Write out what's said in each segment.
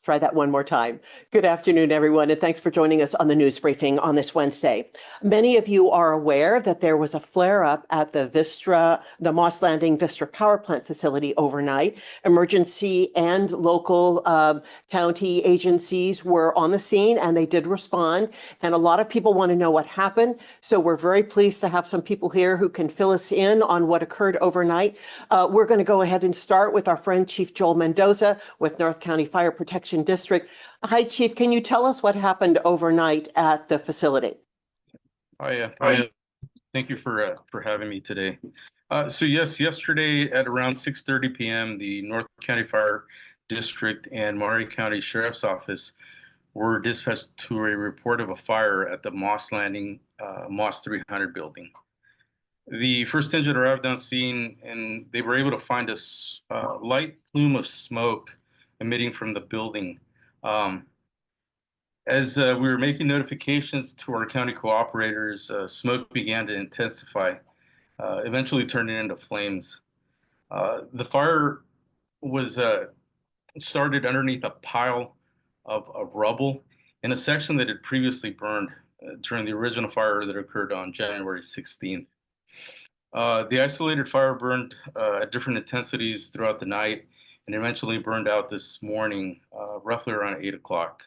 Try that one more time. Good afternoon, everyone, and thanks for joining us on the news briefing on this Wednesday. Many of you are aware that there was a flare-up at the Moss Landing Vistra power plant facility overnight. Emergency and local county agencies were on the scene, and they did respond. And a lot of people want to know what happened. So we're very pleased to have some people here who can fill us in on what occurred overnight. We're going to go ahead and start with our friend Chief Joel Mendoza with North County Fire Protection District. Hi, Chief. Can you tell us what happened overnight at the facility? Hi. Thank you for having me today. So yes, yesterday at around 6:30 p.m., the North County Fire District and Monterey County Sheriff's Office were dispatched to a report of a fire at the Moss Landing Moss 300 building. The first engine arrived on scene, and they were able to find a light plume of smoke emitting from the building. As we were making notifications to our county cooperators, smoke began to intensify, eventually turning into flames. The fire was started underneath a pile of rubble in a section that had previously burned during the original fire that occurred on January 16th. The isolated fire burned at different intensities throughout the night and eventually burned out this morning, roughly around 8 o'clock.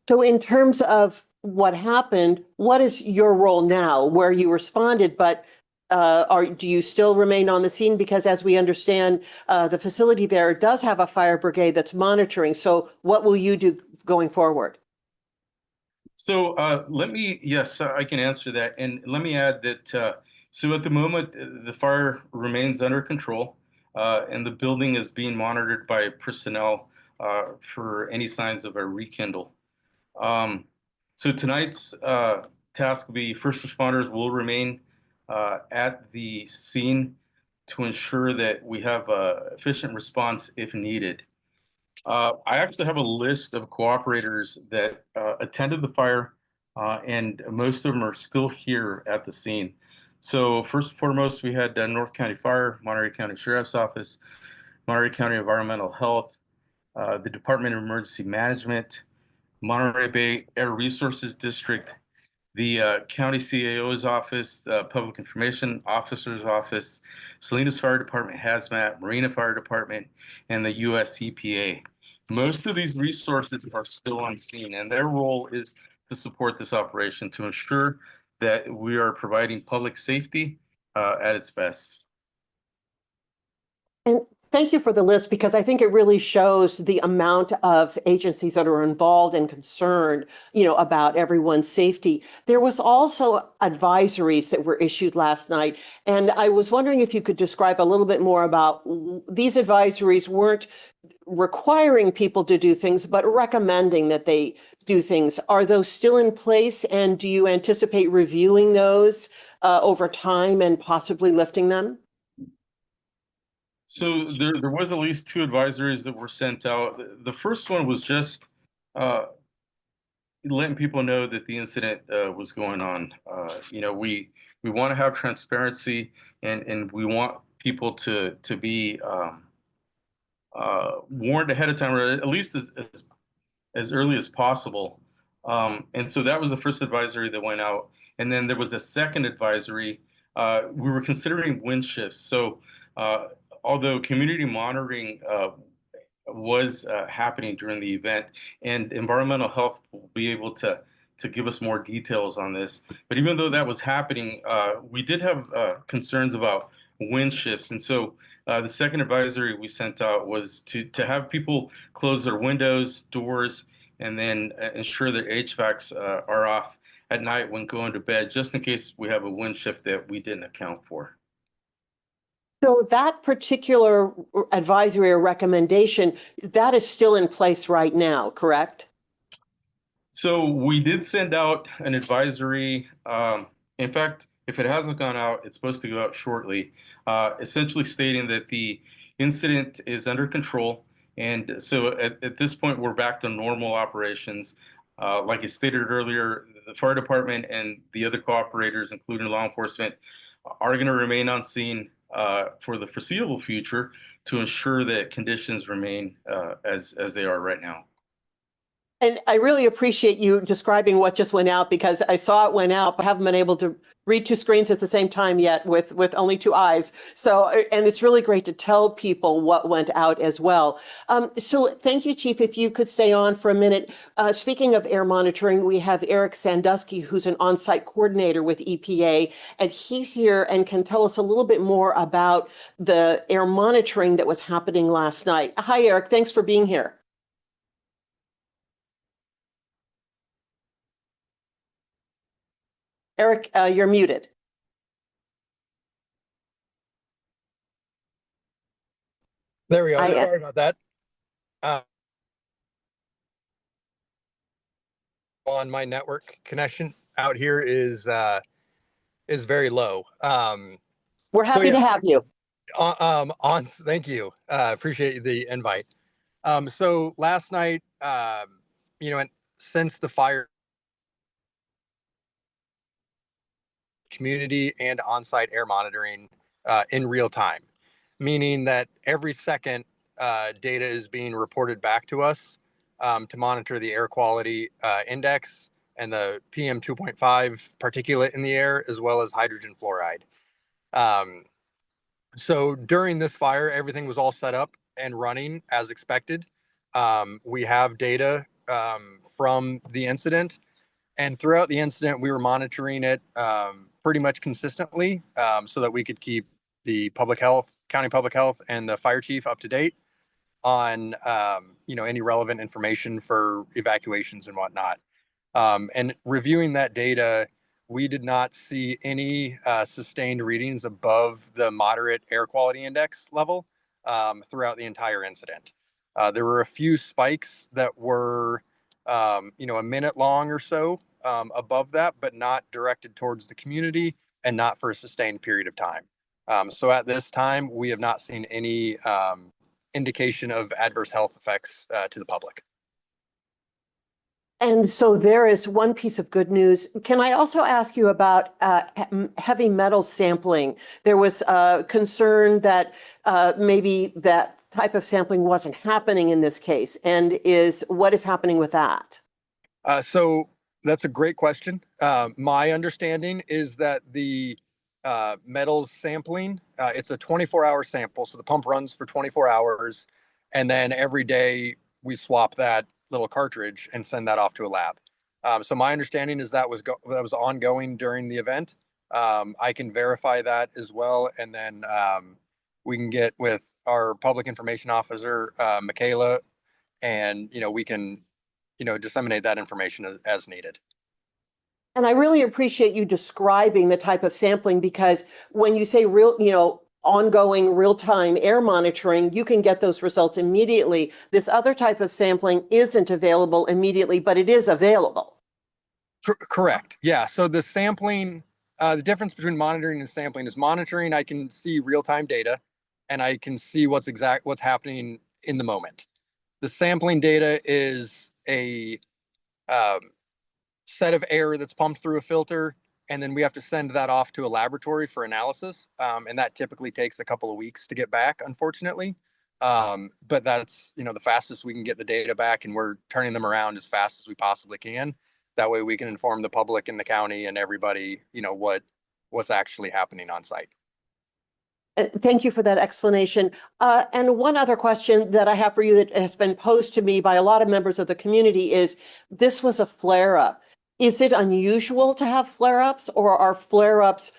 So in terms of what happened, what is your role now where you responded, but do you still remain on the scene? Because as we understand, the facility there does have a fire brigade that's monitoring. So what will you do going forward? So yes, I can answer that. And let me add that, so at the moment, the fire remains under control, and the building is being monitored by personnel for any signs of a rekindle. So tonight's task will be first responders will remain at the scene to ensure that we have an efficient response if needed. I actually have a list of cooperators that attended the fire, and most of them are still here at the scene. So first and foremost, we had North County Fire, Monterey County Sheriff's Office, Monterey County Environmental Health, the Department of Emergency Management, Monterey Bay Air Resources District, the County CAO's office, the Public Information Officer's office, Salinas Fire Department Hazmat, Marina Fire Department, and the US EPA. Most of these resources are still on scene, and their role is to support this operation to ensure that we are providing public safety at its best. And thank you for the list, because I think it really shows the amount of agencies that are involved and concerned, about everyone's safety. There was also advisories that were issued last night, and I was wondering if you could describe a little bit more about these advisories. Weren't requiring people to do things, but recommending that they do things. Are those still in place, and do you anticipate reviewing those over time and possibly lifting them? So there was at least 2 advisories that were sent out. The first one was just letting people know that the incident was going on. We want to have transparency, and we want people to be warned ahead of time, or at least as early as possible. And so that was the first advisory that went out. And then there was a second advisory. We were considering wind shifts. So although community monitoring was happening during the event, and environmental health will be able to give us more details on this. But even though that was happening, we did have concerns about wind shifts. And so the second advisory we sent out was to have people close their windows, doors, and then ensure their HVACs are off at night when going to bed, just in case we have a wind shift that we didn't account for. So that particular advisory or recommendation, that is still in place right now, correct? So we did send out an advisory. In fact, if it hasn't gone out, it's supposed to go out shortly, essentially stating that the incident is under control. And so at this point, we're back to normal operations. Like I stated earlier, the fire department and the other cooperators, including law enforcement, are going to remain on scene for the foreseeable future to ensure that conditions remain as they are right now. And I really appreciate you describing what just went out because I saw it went out, but haven't been able to read two screens at the same time yet with only two eyes. So, and it's really great to tell people what went out as well. So thank you, Chief. If you could stay on for a minute. Speaking of air monitoring, we have Eric Sandusky, who's an on-site coordinator with EPA, and he's here and can tell us a little bit more about the air monitoring that was happening last night. Hi, Eric. Thanks for being here. Eric, you're muted. There we go. Sorry about that. On my network connection out here is very low. We're happy to have you. Thank you. Appreciate the invite. So last night, and since the fire, community and on-site air monitoring in real time, meaning that every second data is being reported back to us to monitor the air quality index and the PM 2.5 particulate in the air, as well as hydrogen fluoride. So during this fire, everything was all set up and running as expected. We have data from the incident, and throughout the incident, we were monitoring it pretty much consistently so that we could keep the county public health, and the fire chief up to date on any relevant information for evacuations and whatnot. And reviewing that data, we did not see any sustained readings above the moderate air quality index level throughout the entire incident. There were a few spikes that were, a minute long or so above that, but not directed towards the community and not for a sustained period of time. So at this time, we have not seen any indication of adverse health effects to the public. And so there is one piece of good news. Can I also ask you about heavy metal sampling? There was concern that maybe that type of sampling wasn't happening in this case. And what is happening with that? So that's a great question. My understanding is that the metals sampling, it's a 24-hour sample. So the pump runs for 24 hours. And then every day we swap that little cartridge and send that off to a lab. So my understanding is that was ongoing during the event. I can verify that as well. And then we can get with our public information officer, Michaela, and, we can disseminate that information as needed. And I really appreciate you describing the type of sampling because when you say ongoing real-time air monitoring, you can get those results immediately. This other type of sampling isn't available immediately, but it is available. Correct. Yeah. So the sampling, the difference between monitoring and sampling is monitoring, I can see real-time data and I can see what's happening in the moment. The sampling data is a set of air that's pumped through a filter, and then we have to send that off to a laboratory for analysis. And that typically takes a couple of weeks to get back, unfortunately. But that's, the fastest we can get the data back, and we're turning them around as fast as we possibly can. That way we can inform the public in the county and everybody, what's actually happening on site. Thank you for that explanation. And one other question that I have for you that has been posed to me by a lot of members of the community is, this was a flare-up. Is it unusual to have flare-ups, or are flare-ups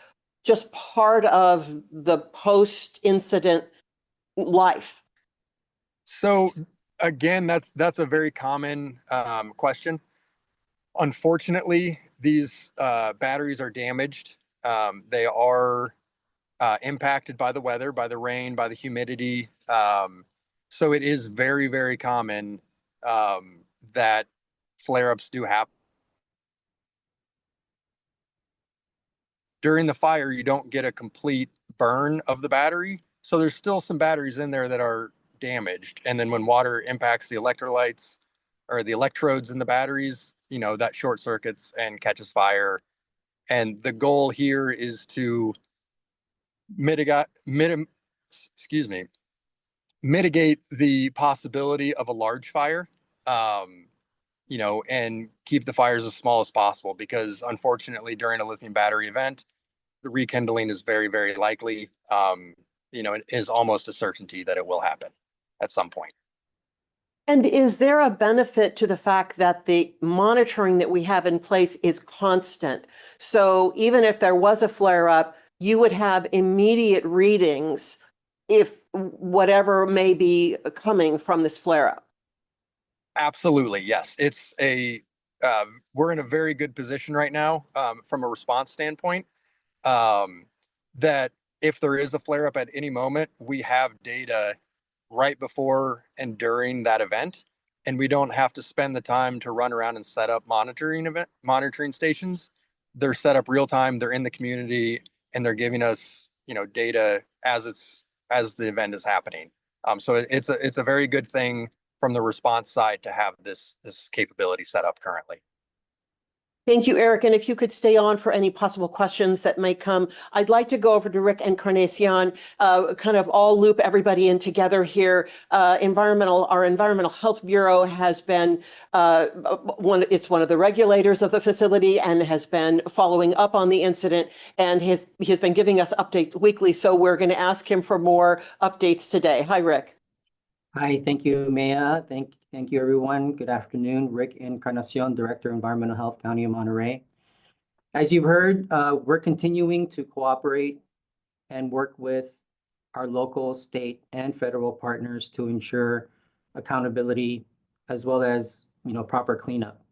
just part of the post-incident life? So again, that's a very common question. Unfortunately, these batteries are damaged. They are impacted by the weather, by the rain, by the humidity. So it is very, very common that flare-ups do happen. During the fire, you don't get a complete burn of the battery. So there's still some batteries in there that are damaged. And then when water impacts the electrolytes or the electrodes in the batteries, that short circuits and catches fire. And the goal here is to mitigate the possibility of a large fire, and keep the fires as small as possible, because unfortunately during a lithium battery event, the rekindling is very, very likely. It is almost a certainty that it will happen at some point. And is there a benefit to the fact that the monitoring that we have in place is constant? So even if there was a flare up, you would have immediate readings if whatever may be coming from this flare up. Absolutely, yes. We're in a very good position right now, from a response standpoint, that if there is a flare up at any moment, we have data right before and during that event, and we don't have to spend the time to run around and set up monitoring stations. They're set up real time, they're in the community, and they're giving us, data as the event is happening. So it's a very good thing from the response side to have this capability set up currently. Thank you, Eric. And if you could stay on for any possible questions that may come, I'd like to go over to Rick Encarnacion, kind of all loop everybody in together here. Our Environmental Health Bureau has been it's one of the regulators of the facility and has been following up on the incident, and he's been giving us updates weekly. So we're going to ask him for more updates today. Hi, Rick. Hi, thank you, Maya. Thank you, everyone. Good afternoon. Rick Encarnacion, Director, Environmental Health, County of Monterey. As you've heard, we're continuing to cooperate and work with our local, state, and federal partners to ensure accountability as well as, proper cleanup.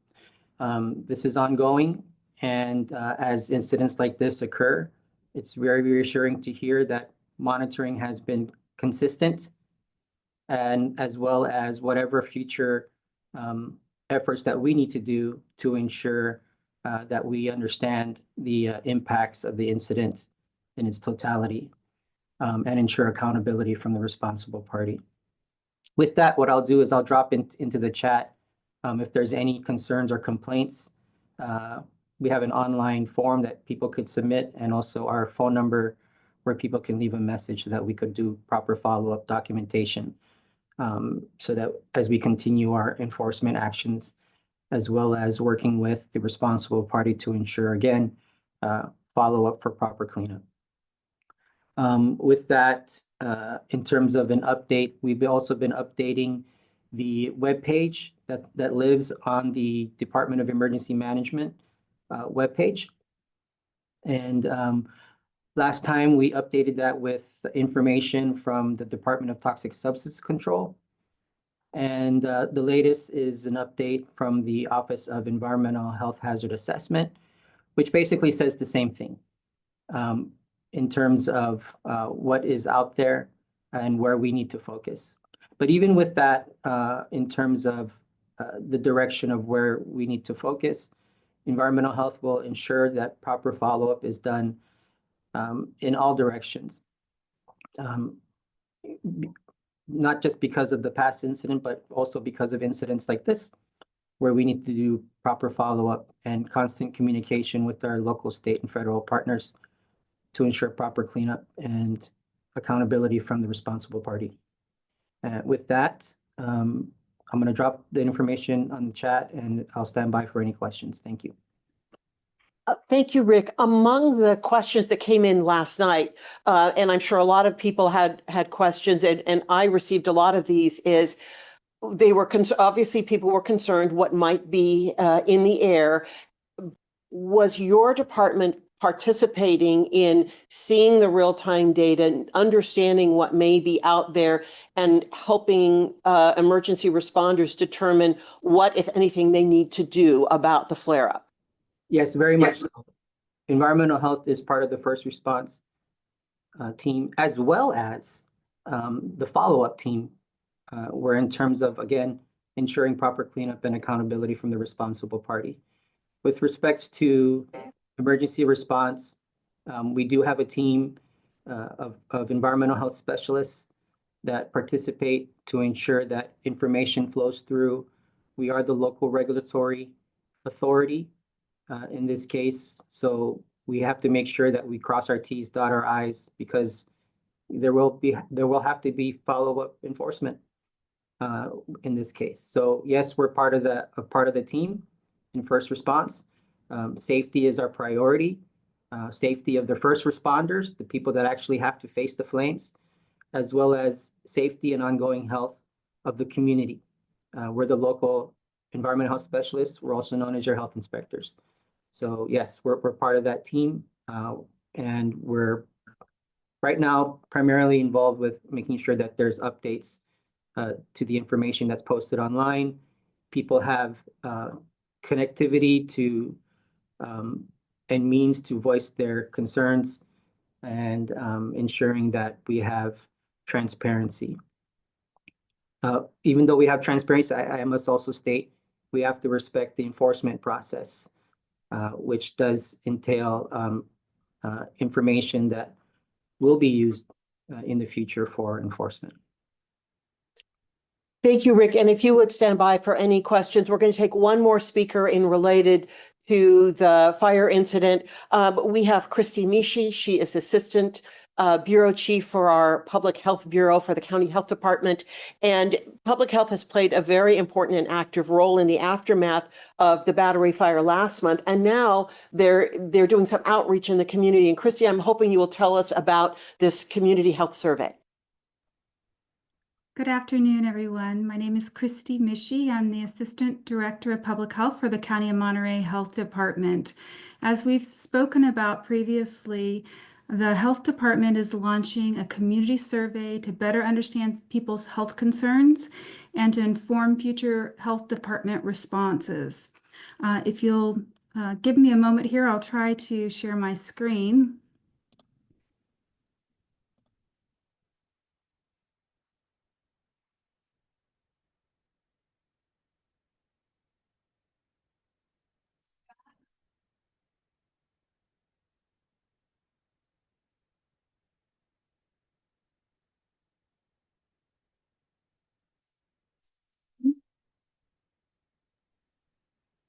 This is ongoing, and as incidents like this occur, it's very reassuring to hear that monitoring has been consistent, and as well as whatever future efforts that we need to do to ensure that we understand the impacts of the incident in its totality, and ensure accountability from the responsible party. With that, what I'll do is I'll drop into the chat if there's any concerns or complaints. We have an online form that people could submit, and also our phone number where people can leave a message so that we could do proper follow-up documentation. So that as we continue our enforcement actions, as well as working with the responsible party to ensure, again, follow-up for proper cleanup. With that, in terms of an update, we've also been updating the webpage that lives on the Department of Emergency Management webpage. And last time we updated that with information from the Department of Toxic Substance Control. And the latest is an update from the Office of Environmental Health Hazard Assessment, which basically says the same thing in terms of what is out there and where we need to focus. But even with that, in terms of the direction of where we need to focus, environmental health will ensure that proper follow-up is done in all directions. Not just because of the past incident, but also because of incidents like this, where we need to do proper follow-up and constant communication with our local, state, and federal partners to ensure proper cleanup and accountability from the responsible party. With that, I'm going to drop the information on the chat, and I'll stand by for any questions. Thank you. Thank you, Rick. Among the questions that came in last night, and I'm sure a lot of people had questions, and I received a lot of these, is they were obviously people were concerned what might be in the air. Was your department participating in seeing the real-time data and understanding what may be out there and helping emergency responders determine what, if anything, they need to do about the flare-up? Yes, very much so. Environmental health is part of the first response team, as well as the follow-up team, where in terms of, again, ensuring proper cleanup and accountability from the responsible party. With respects to emergency response, we do have a team of environmental health specialists that participate to ensure that information flows through. We are the local regulatory authority in this case, so we have to make sure that we cross our T's, dot our I's, because there will have to be follow-up enforcement in this case. So yes, we're part of the team in first response. Safety is our priority. Safety of the first responders, the people that actually have to face the flames, as well as safety and ongoing health of the community. We're the local environmental health specialists. We're also known as your health inspectors. So yes, we're part of that team, and we're right now primarily involved with making sure that there's updates to the information that's posted online. People have connectivity to and means to voice their concerns, and ensuring that we have transparency. Even though we have transparency, I must also state we have to respect the enforcement process, which does entail information that will be used in the future for enforcement. Thank you, Rick. And if you would stand by for any questions, we're going to take one more speaker in related to the fire incident. We have Kristy Michie. She is Assistant Bureau Chief for our Public Health Bureau for the County Health Department. And public health has played a very important and active role in the aftermath of the Battery fire last month. And now they're doing some outreach in the community. And Kristy, I'm hoping you will tell us about this community health survey. Good afternoon, everyone. My name is Kristy Michie. I'm the Assistant Director of Public Health for the County of Monterey Health Department. As we've spoken about previously, the Health Department is launching a community survey to better understand people's health concerns and to inform future Health Department responses. If you'll give me a moment here, I'll try to share my screen.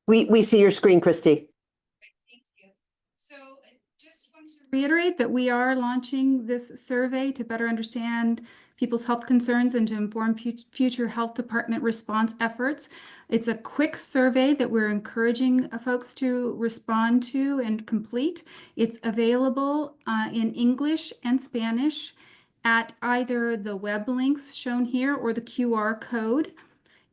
We see your screen, Kristy. Thank you. So just wanted to reiterate that we are launching this survey to better understand people's health concerns and to inform future Health Department response efforts. It's a quick survey that we're encouraging folks to respond to and complete. It's available in English and Spanish at either the web links shown here or the QR code.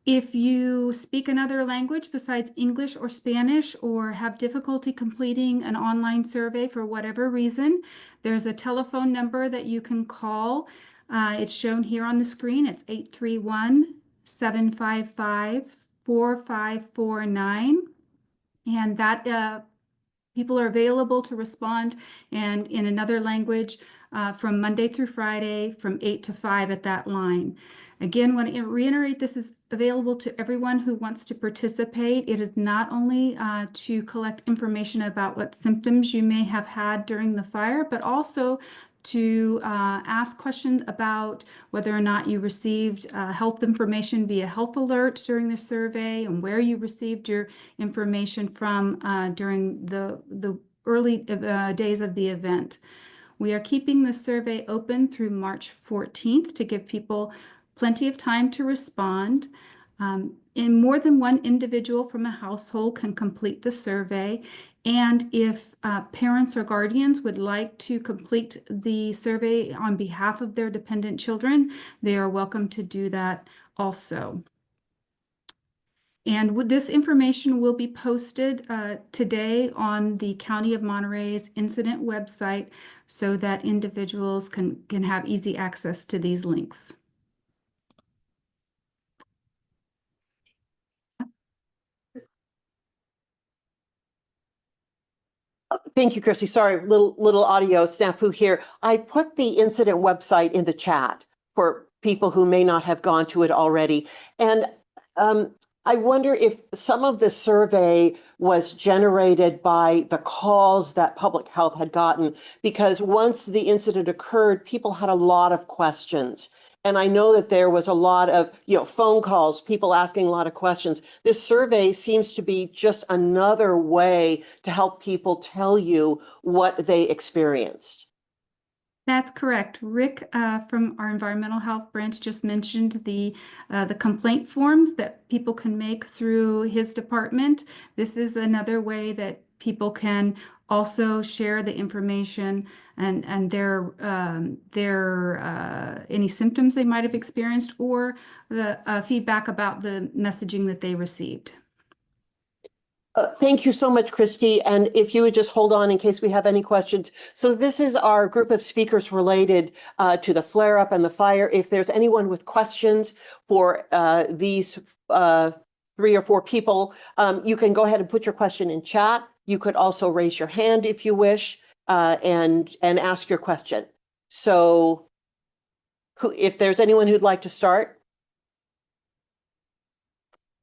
If you speak another language besides English or Spanish or have difficulty completing an online survey for whatever reason, there's a telephone number that you can call. It's shown here on the screen. It's 831-755-4549. And that people are available to respond and in another language from Monday through Friday from 8 to 5 at that line. Again, want to reiterate, this is available to everyone who wants to participate. It is not only to collect information about what symptoms you may have had during the fire, but also to ask questions about whether or not you received health information via health alert during the survey and where you received your information from during the early days of the event. We are keeping the survey open through March 14th to give people plenty of time to respond. In more than one individual from a household can complete the survey. And if parents or guardians would like to complete the survey on behalf of their dependent children, they are welcome to do that also. And this information will be posted today on the County of Monterey's incident website so that individuals can have easy access to these links. Thank you, Kristy. Sorry, little audio snafu here. I put the incident website in the chat for people who may not have gone to it already. And I wonder if some of the survey was generated by the calls that public health had gotten, because once the incident occurred, people had a lot of questions. And I know that there was a lot of, phone calls, people asking a lot of questions. This survey seems to be just another way to help people tell you what they experienced. That's correct. Rick from our environmental health branch just mentioned the complaint forms that people can make through his department. This is another way that people can also share the information and their any symptoms they might have experienced or the feedback about the messaging that they received. Thank you so much, Kristy. And if you would just hold on in case we have any questions. So this is our group of speakers related to the flare-up and the fire. If there's anyone with questions for these 3 or 4 people, you can go ahead and put your question in chat. You could also raise your hand if you wish and ask your question. So if there's anyone who'd like to start.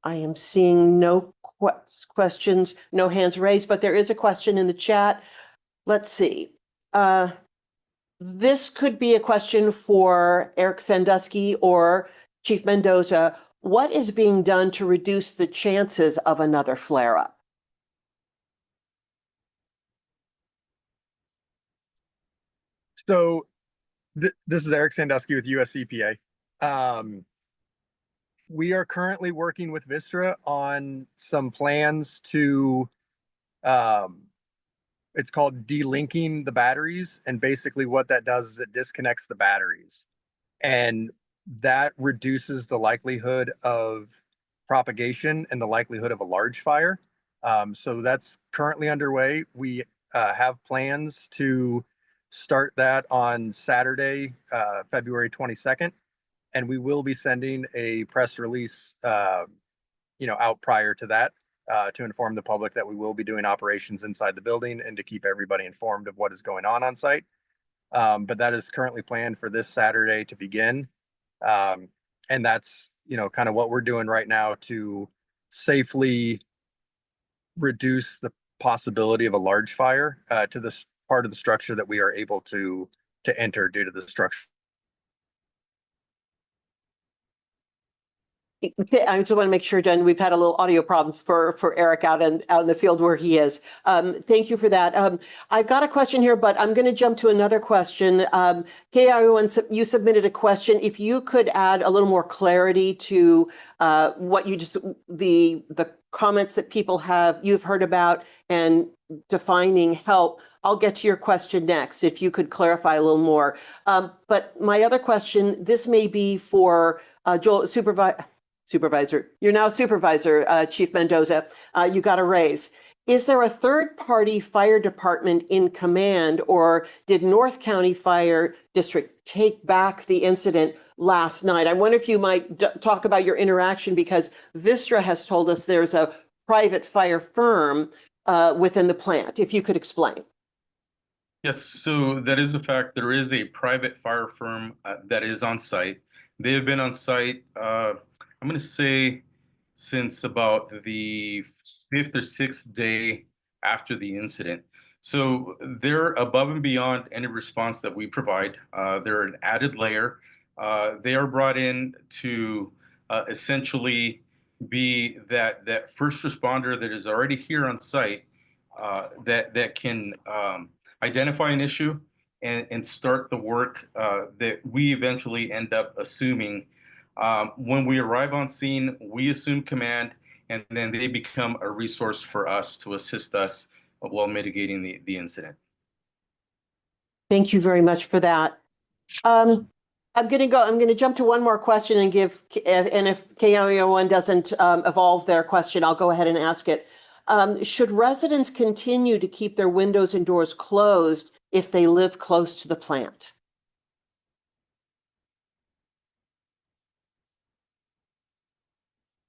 I am seeing no questions, no hands raised, but there is a question in the chat. Let's see. This could be a question for Eric Sandusky or Chief Mendoza. What is being done to reduce the chances of another flare-up? So this is Eric Sandusky with US EPA. We are currently working with Vistra on some plans to, it's called delinking the batteries. And basically what that does is it disconnects the batteries. And that reduces the likelihood of propagation and the likelihood of a large fire. So that's currently underway. We have plans to start that on Saturday, February 22nd. And we will be sending a press release, out prior to that to inform the public that we will be doing operations inside the building and to keep everybody informed of what is going on site. But that is currently planned for this Saturday to begin. And that's, kind of what we're doing right now to safely reduce the possibility of a large fire to this part of the structure that we are able to enter due to the structure. I just want to make sure, Jen, we've had a little audio problem for Eric out in the field where he is. Thank you for that. I've got a question here, but I'm going to jump to another question. KIO1, you submitted a question. If you could add a little more clarity to what you just, the comments that you've heard about and defining help, I'll get to your question next, if you could clarify a little more. But my other question, this may be for Joel, Supervisor, you're now Supervisor, Chief Mendoza, you got a raise. Is there a third-party fire department in command, or did North County Fire District take back the incident last night? I wonder if you might talk about your interaction, because Vistra has told us there's a private fire firm within the plant. If you could explain. Yes, so that is a fact. There is a private fire firm that is on site. They have been on site, I'm going to say, since about the 5th or 6th day after the incident. So they're above and beyond any response that we provide. They're an added layer. They are brought in to essentially be that first responder that is already here on site that can identify an issue and start the work that we eventually end up assuming. When we arrive on scene, we assume command, and then they become a resource for us to assist us while mitigating the incident. Thank you very much for that. I'm going to jump to one more question and and if KIO1 doesn't evolve their question, I'll go ahead and ask it. Should residents continue to keep their windows and doors closed if they live close to the plant?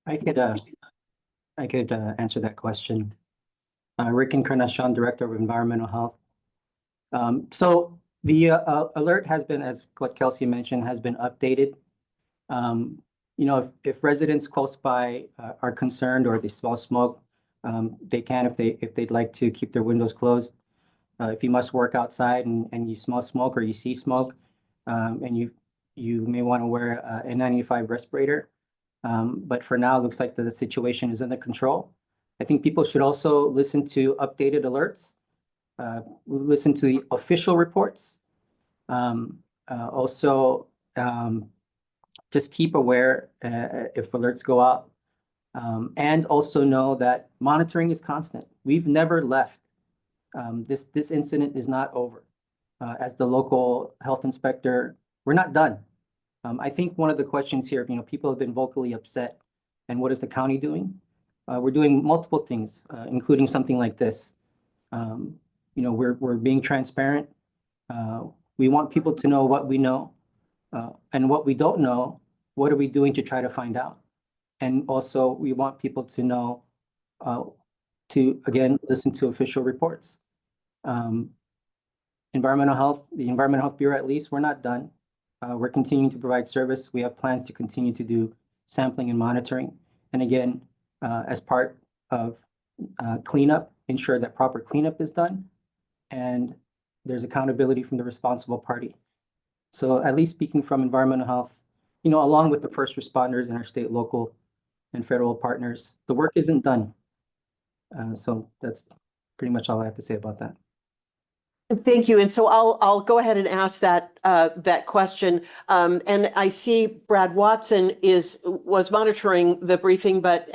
I could answer that question. Rick Encarnacion, Director of Environmental Health. So the alert has been, as what Kelsey mentioned, has been updated. If residents close by are concerned or they smell smoke, they can, if they'd like to keep their windows closed. If you must work outside and you smell smoke or you see smoke, and you may want to wear a N95 respirator. But for now, it looks like the situation is under control. I think people should also listen to updated alerts, listen to the official reports. Also, just keep aware if alerts go out. And also know that monitoring is constant. We've never left. This incident is not over. As the local health inspector, we're not done. I think one of the questions here, people have been vocally upset. And what is the county doing? We're doing multiple things, including something like this. We're being transparent. We want people to know what we know, and what we don't know, what are we doing to try to find out? And also, we want people to know, to, again, listen to official reports. Environmental health, the Environmental Health Bureau, at least, we're not done. We're continuing to provide service. We have plans to continue to do sampling and monitoring. And again, as part of cleanup, ensure that proper cleanup is done and there's accountability from the responsible party. So at least speaking from environmental health, along with the first responders and our state, local, and federal partners, the work isn't done. So that's pretty much all I have to say about that. Thank you. And so I'll go ahead and ask that question. And I see Brad Watson was monitoring the briefing, but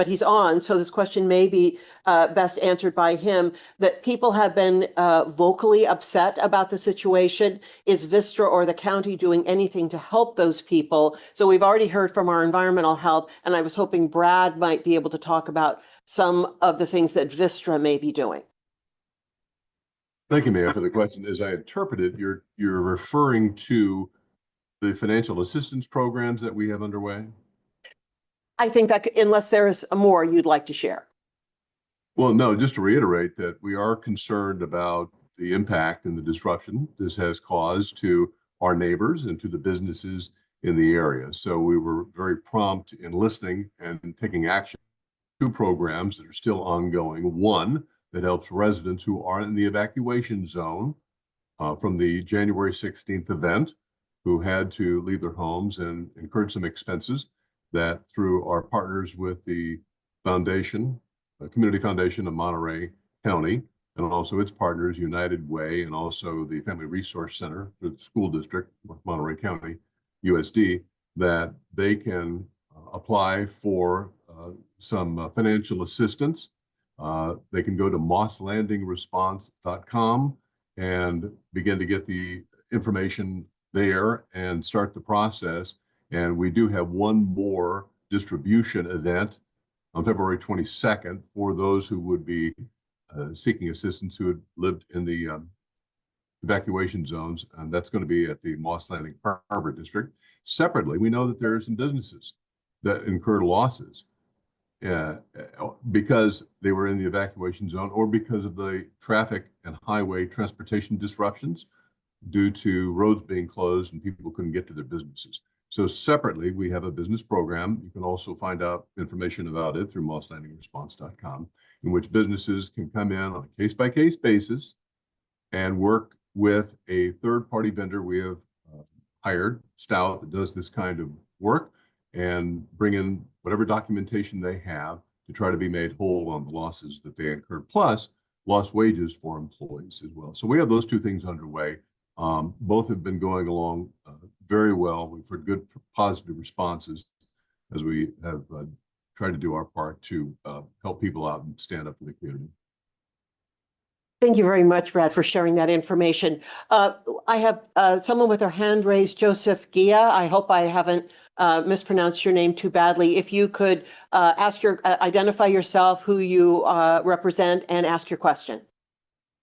he's on. So this question may be best answered by him. That people have been vocally upset about the situation. Is Vistra or the county doing anything to help those people? So we've already heard from our environmental health, and I was hoping Brad might be able to talk about some of the things that Vistra may be doing. Thank you, Mayor, for the question. As I interpret it, you're referring to the financial assistance programs that we have underway? I think that unless there is more you'd like to share. Well, no, just to reiterate that we are concerned about the impact and the disruption this has caused to our neighbors and to the businesses in the area. So we were very prompt in listening and taking action. Two programs that are still ongoing. One that helps residents who are in the evacuation zone from the January 16th event, who had to leave their homes and incurred some expenses, that through our partners with the foundation, Community Foundation of Monterey County, and also its partners, United Way, and also the Family Resource Center for the school district, Monterey County, USD, that they can apply for some financial assistance. They can go to mosslandingresponse.com and begin to get the information there and start the process. And we do have one more distribution event on February 22nd for those who would be seeking assistance who had lived in the evacuation zones, and that's going to be at the Moss Landing Harbor District. Separately, we know that there are some businesses that incurred losses because they were in the evacuation zone or because of the traffic and highway transportation disruptions due to roads being closed and people couldn't get to their businesses. So separately, we have a business program. You can also find out information about it through mosslandingresponse.com, in which businesses can come in on a case-by-case basis and work with a third-party vendor we have hired, Stout, that does this kind of work, and bring in whatever documentation they have to try to be made whole on the losses that they incurred, plus lost wages for employees as well. So we have those two things underway. Both have been going along very well. We've heard good positive responses as we have tried to do our part to help people out and stand up for the community. Thank you very much, Brad, for sharing that information. I have someone with their hand raised, Joseph Gia. I hope I haven't mispronounced your name too badly. If you could identify yourself, who you represent, and ask your question.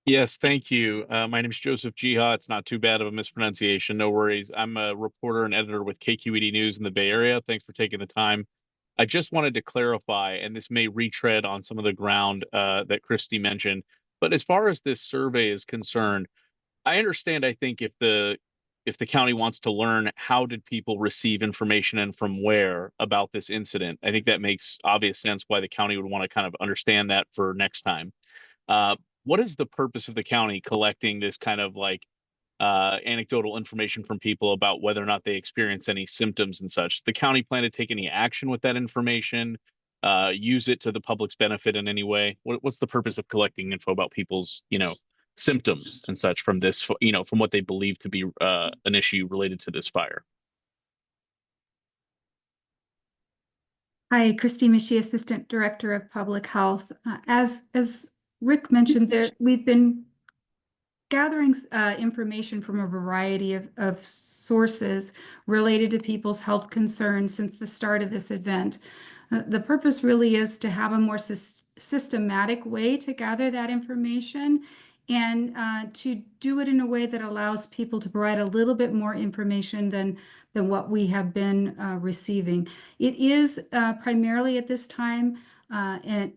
Yes, thank you. My name is Joseph Jiha. It's not too bad of a mispronunciation. No worries. I'm a reporter and editor with KQED News in the Bay Area. Thanks for taking the time. I just wanted to clarify, and this may retread on some of the ground that Kristy mentioned, but as far as this survey is concerned, I understand, I think, if the county wants to learn how did people receive information and from where about this incident, I think that makes obvious sense why the county would want to kind of understand that for next time. What is the purpose of the county collecting this kind of like anecdotal information from people about whether or not they experience any symptoms and such. The county plan to take any action with that information, use it to the public's benefit in any way? What's the purpose of collecting info about people's, symptoms and such from this, from what they believe to be an issue related to this fire? Hi, Kristy, Michie, Assistant Director of Public Health. As Rick mentioned, we've been gathering information from a variety of sources related to people's health concerns since the start of this event. The purpose really is to have a more systematic way to gather that information and to do it in a way that allows people to provide a little bit more information than what we have been receiving. It is primarily at this time and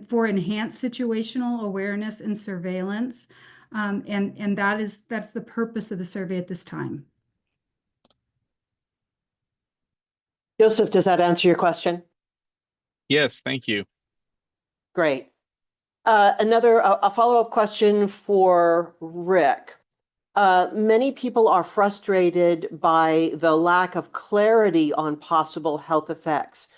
for enhanced situational awareness and surveillance. And that's the purpose of the survey at this time. Joseph, does that answer your question? Yes, thank you. Great. A follow-up question for Rick. Many people are frustrated by the lack of clarity on possible health effects.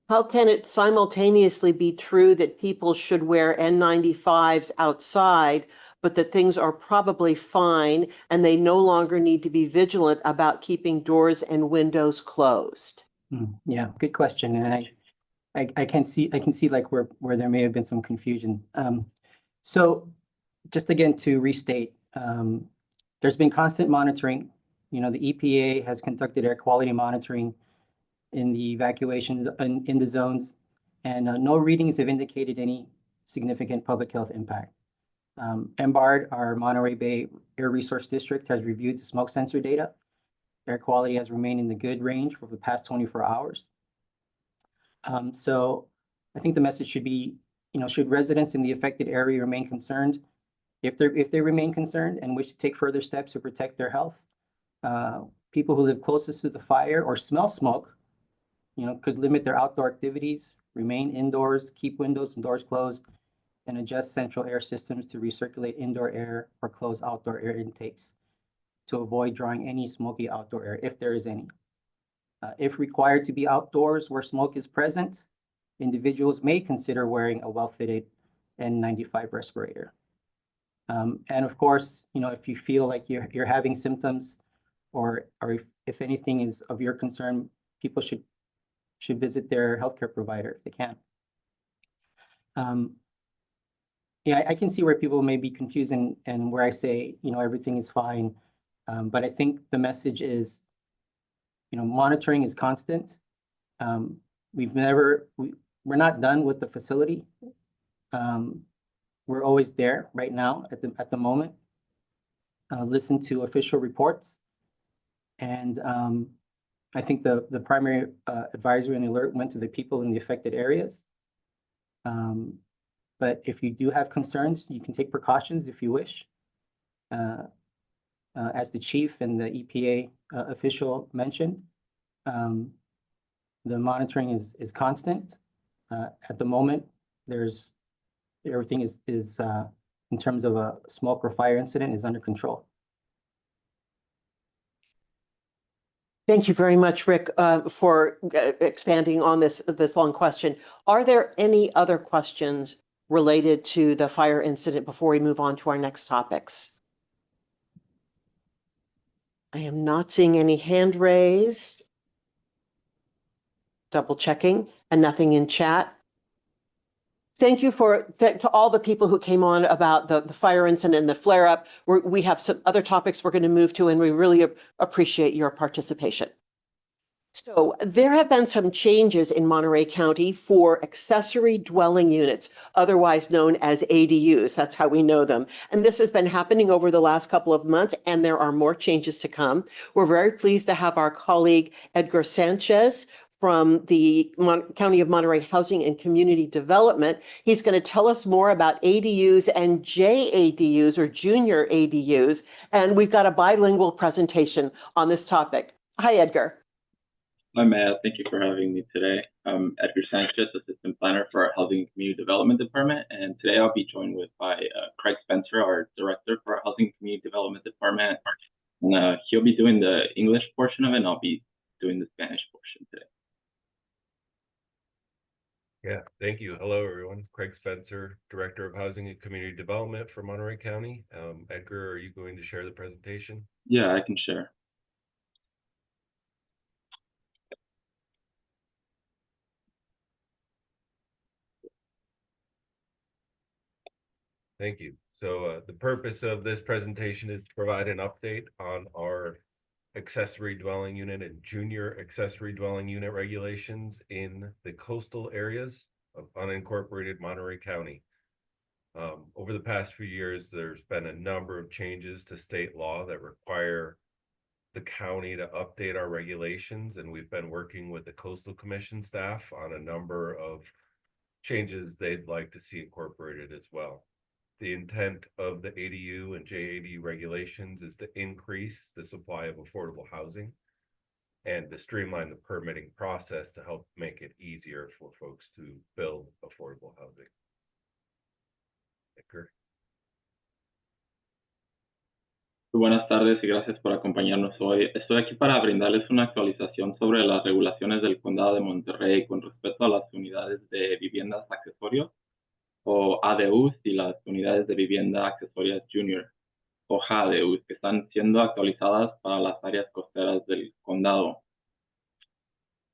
How can it simultaneously be true that people should wear N95s outside, but that things are probably fine and they no longer need to be vigilant about keeping doors and windows closed? Yeah, good question. And I can see like where there may have been some confusion. So just again to restate, there's been constant monitoring. The EPA has conducted air quality monitoring in the evacuations in the zones, and no readings have indicated any significant public health impact. MBARD, our Monterey Bay Air Resource District, has reviewed the smoke sensor data. Air quality has remained in the good range for the past 24 hours. So I think the message should be, should residents in the affected area remain concerned? If they remain concerned and wish to take further steps to protect their health, people who live closest to the fire or smell smoke, could limit their outdoor activities, remain indoors, keep windows and doors closed, and adjust central air systems to recirculate indoor air or close outdoor air intakes to avoid drawing any smoky outdoor air, if there is any. If required to be outdoors where smoke is present, individuals may consider wearing a well-fitted N95 respirator. And of course, if you feel like you're having symptoms, or if anything is of your concern, people should visit their healthcare provider if they can. Yeah, I can see where people may be confused and where I say, everything is fine. But I think the message is, monitoring is constant. We're not done with the facility. We're always there right now at the moment. Listen to official reports. And I think the primary advisory and alert went to the people in the affected areas. But if you do have concerns, you can take precautions if you wish. As the chief and the EPA official mentioned, the monitoring is constant. At the moment, everything is in terms of a smoke or fire incident is under control. Thank you very much, Rick, for expanding on this long question. Are there any other questions related to the fire incident before we move on to our next topics? I am not seeing any hand raised. Double checking, and nothing in chat. Thank you to all the people who came on about the fire incident and the flare up. We have some other topics we're going to move to, and we really appreciate your participation. So there have been some changes in Monterey County for accessory dwelling units, otherwise known as ADUs. That's how we know them. And this has been happening over the last couple of months, and there are more changes to come. We're very pleased to have our colleague Edgar Sanchez from the County of Monterey Housing and Community Development. He's going to tell us more about ADUs and JADUs, or junior ADUs, and we've got a bilingual presentation on this topic. Hi, Edgar. Hi, Matt. Thank you for having me today. I'm Edgar Sanchez, Assistant Planner for our Housing and Community Development Department, and today I'll be joined by Craig Spencer, our Director for our Housing and Community Development Department. And he'll be doing the English portion of it, and I'll be doing the Spanish portion today. Yeah, thank you. Hello, everyone. Craig Spencer, Director of Housing and Community Development for Monterey County. Edgar, are you going to share the presentation? Yeah, I can share. Thank you. So the purpose of this presentation is to provide an update on our accessory dwelling unit and junior accessory dwelling unit regulations in the coastal areas of unincorporated Monterey County. Over the past few years, there's been a number of changes to state law that require the county to update our regulations, and we've been working with the Coastal Commission staff on a number of changes they'd like to see incorporated as well. The intent of the ADU and JADU regulations is to increase the supply of affordable housing and to streamline the permitting process to help make it easier for folks to build affordable housing. Edgar. Buenas tardes y gracias por acompañarnos hoy. Estoy aquí para brindarles una actualización sobre las regulaciones del Condado de Monterrey con respecto a las unidades de viviendas accesorios o ADUs y las unidades de vivienda accesorias junior o JADUs que están siendo actualizadas para las áreas costeras del condado.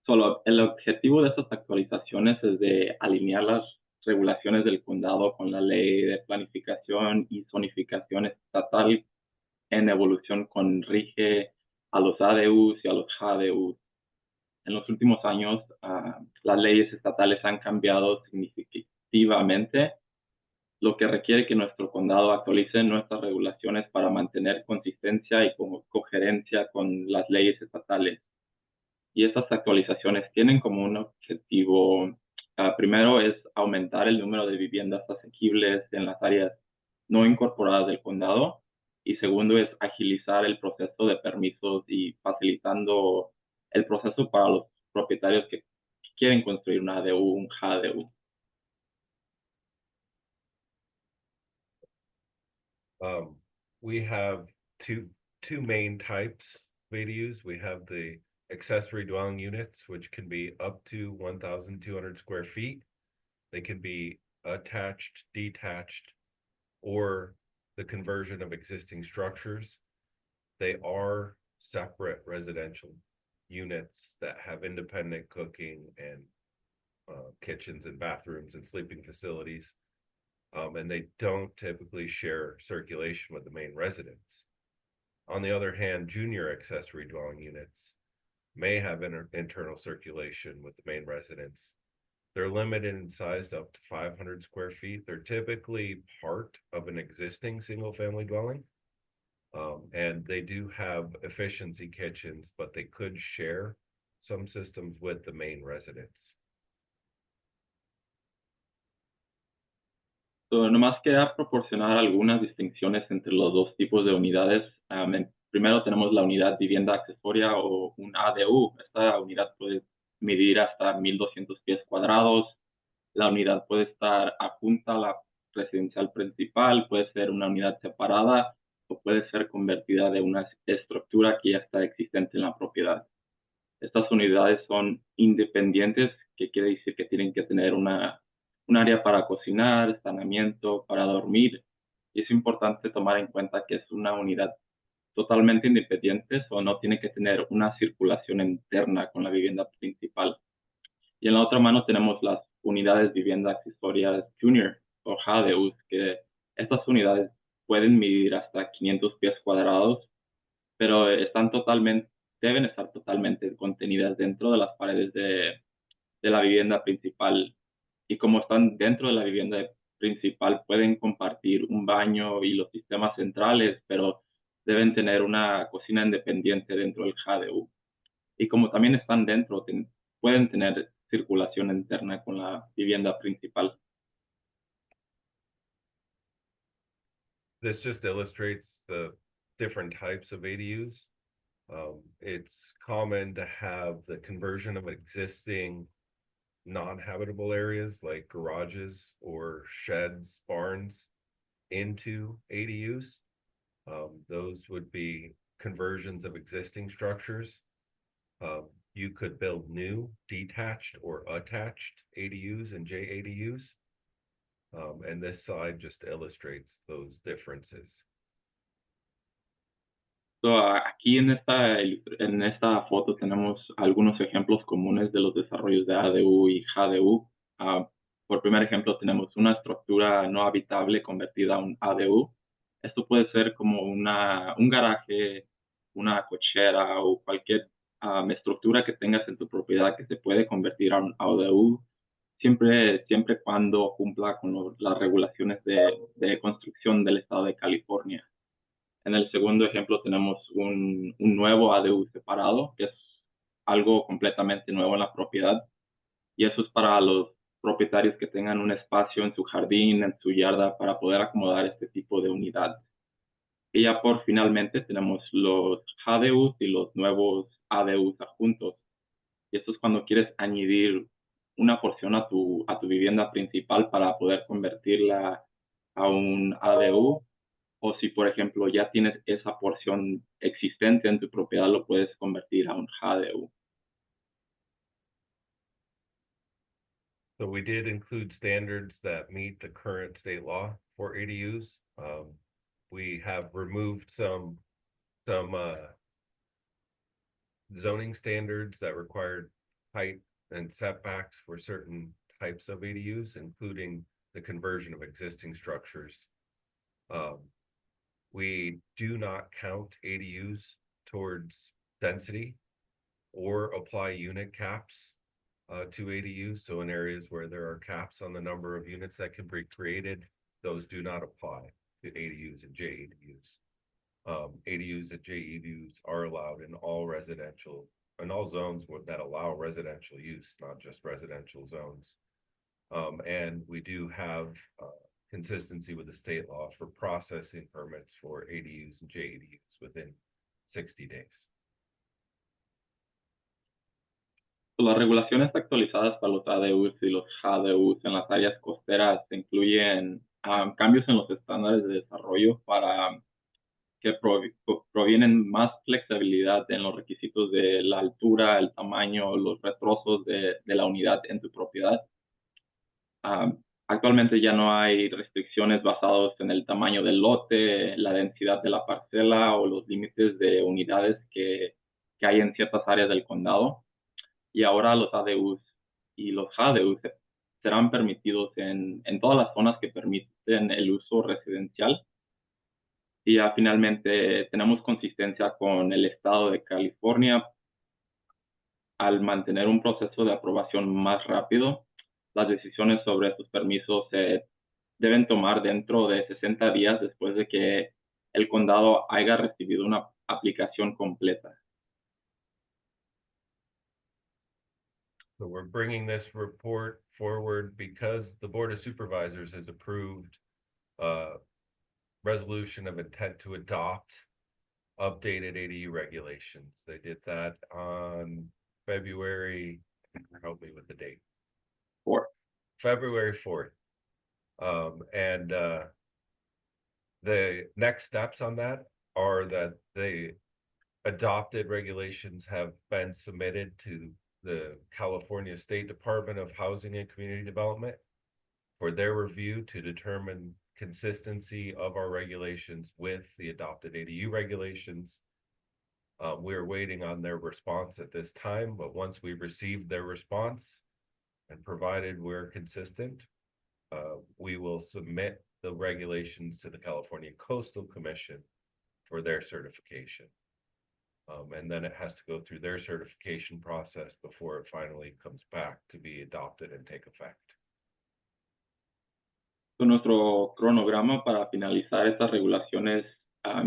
Solo el objetivo de estas actualizaciones es de alinear las regulaciones del condado con la ley de planificación y zonificación estatal en evolución con rige a los ADUs y a los JADUs. En los últimos años, las leyes estatales han cambiado significativamente, lo que requiere que nuestro condado actualice nuestras regulaciones para mantener consistencia y coherencia con las leyes estatales. Y estas actualizaciones tienen como un objetivo, primero es aumentar el número de viviendas asequibles en las áreas no incorporadas del condado, y segundo es agilizar el proceso de permisos y facilitando el proceso para los propietarios que quieren construir una ADU, un JADU. We have two main types of ADUs. We have the accessory dwelling units, which can be up to 1,200 square feet. They can be attached, detached, or the conversion of existing structures. They are separate residential units that have independent cooking and kitchens and bathrooms and sleeping facilities. And they don't typically share circulation with the main residence. On the other hand, junior accessory dwelling units may have internal circulation with the main residence. They're limited in size up to 500 square feet. They're typically part of an existing single-family dwelling. And they do have efficiency kitchens, but they could share some systems with the main residence. So, nomás quería proporcionar algunas distinciones entre los dos tipos de unidades. Primero tenemos la unidad vivienda accesoria o un ADU. Esta unidad puede medir hasta 1,200 pies cuadrados. La unidad puede estar adjunta a la residencial principal, puede ser una unidad separada o puede ser convertida de una estructura que ya está existente en la propiedad. Estas unidades son independientes, que quiere decir que tienen que tener un área para cocinar, saneamiento, para dormir. Y es importante tomar en cuenta que es una unidad totalmente independiente o no tiene que tener una circulación interna con la vivienda principal. Y en la otra mano tenemos las unidades vivienda accesorias junior o JADUs, que estas unidades pueden medir hasta 500 pies cuadrados, pero deben estar totalmente contenidas dentro de las paredes de la vivienda principal. Y como están dentro de la vivienda principal, pueden compartir un baño y los sistemas centrales, pero deben tener una cocina independiente dentro del JADU. Y como también están dentro, pueden tener circulación interna con la vivienda principal. This just illustrates the different types of ADUs. It's common to have the conversion of existing non-habitable areas like garages or sheds, barns into ADUs. Those would be conversions of existing structures. You could build new detached or attached ADUs and JADUs. And this slide just illustrates those differences. So, aquí en esta foto tenemos algunos ejemplos comunes de los desarrollos de ADU y JADU. Por primer ejemplo, tenemos una estructura no habitable convertida a un ADU. Esto puede ser como un garaje, una cochera o cualquier estructura que tengas en tu propiedad que se puede convertir a un ADU, siempre cuando cumpla con las regulaciones de construcción del estado de California. En el segundo ejemplo tenemos un nuevo ADU separado, que es algo completamente nuevo en la propiedad. Y eso es para los propietarios que tengan un espacio en su jardín, en su yarda, para poder acomodar este tipo de unidad. Y ya finalmente tenemos los JADUs y los nuevos ADUs adjuntos. Y esto es cuando quieres añadir una porción a tu vivienda principal para poder convertirla a un ADU. O si, por ejemplo, ya tienes esa porción existente en tu propiedad, lo puedes convertir a un JADU. So we did include standards that meet the current state law for ADUs. We have removed some zoning standards that required height and setbacks for certain types of ADUs, including the conversion of existing structures. We do not count ADUs towards density or apply unit caps to ADUs. So in areas where there are caps on the number of units that can be created, those do not apply to ADUs and JADUs. ADUs and JADUs are allowed in all zones that allow residential use, not just residential zones. And we do have consistency with the state law for processing permits for ADUs and JADUs within 60 days. Las regulaciones actualizadas para los ADUs y los JADUs en las áreas costeras incluyen cambios en los estándares de desarrollo para que provienen más flexibilidad en los requisitos de la altura, el tamaño, los retrozos de la unidad en tu propiedad. Actualmente ya no hay restricciones basadas en el tamaño del lote, la densidad de la parcela o los límites de unidades que hay en ciertas áreas del condado. Y ahora los ADUs y los JADUs serán permitidos en todas las zonas que permiten el uso residencial. Y ya finalmente tenemos consistencia con el estado de California al mantener un proceso de aprobación más rápido. Las decisiones sobre estos permisos se deben tomar dentro de 60 días después de que el condado haya recibido una aplicación completa. So we're bringing this report forward because the Board of Supervisors has approved resolution of intent to adopt updated ADU regulations. They did that on February, help me with the date. 4. February 4th. The next steps on that are that the adopted regulations have been submitted to the California State Department of Housing and Community Development for their review to determine consistency of our regulations with the adopted ADU regulations. We're waiting on their response at this time, but once we receive their response and provided we're consistent, we will submit the regulations to the California Coastal Commission for their certification. And then it has to go through their certification process before it finally comes back to be adopted and take effect. Nuestro cronograma para finalizar estas regulaciones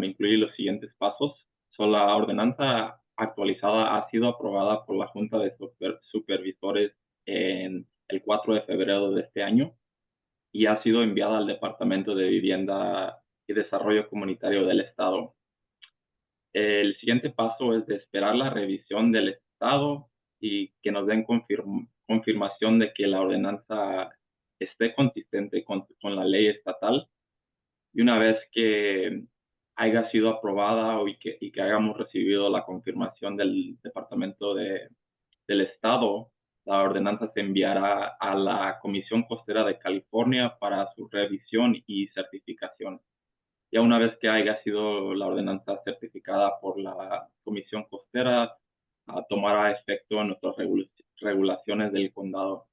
incluye los siguientes pasos. La ordenanza actualizada ha sido aprobada por la Junta de Supervisores en el 4 de febrero de este año y ha sido enviada al Departamento de Vivienda y Desarrollo Comunitario del Estado. El siguiente paso es de esperar la revisión del Estado y que nos den confirmación de que la ordenanza esté consistente con la ley estatal. Y una vez que haya sido aprobada y que hayamos recibido la confirmación del Departamento del Estado, la ordenanza se enviará a la Comisión Costera de California para su revisión y certificación. Ya una vez que haya sido la ordenanza certificada por la Comisión Costera, tomará efecto en nuestras regulaciones del condado.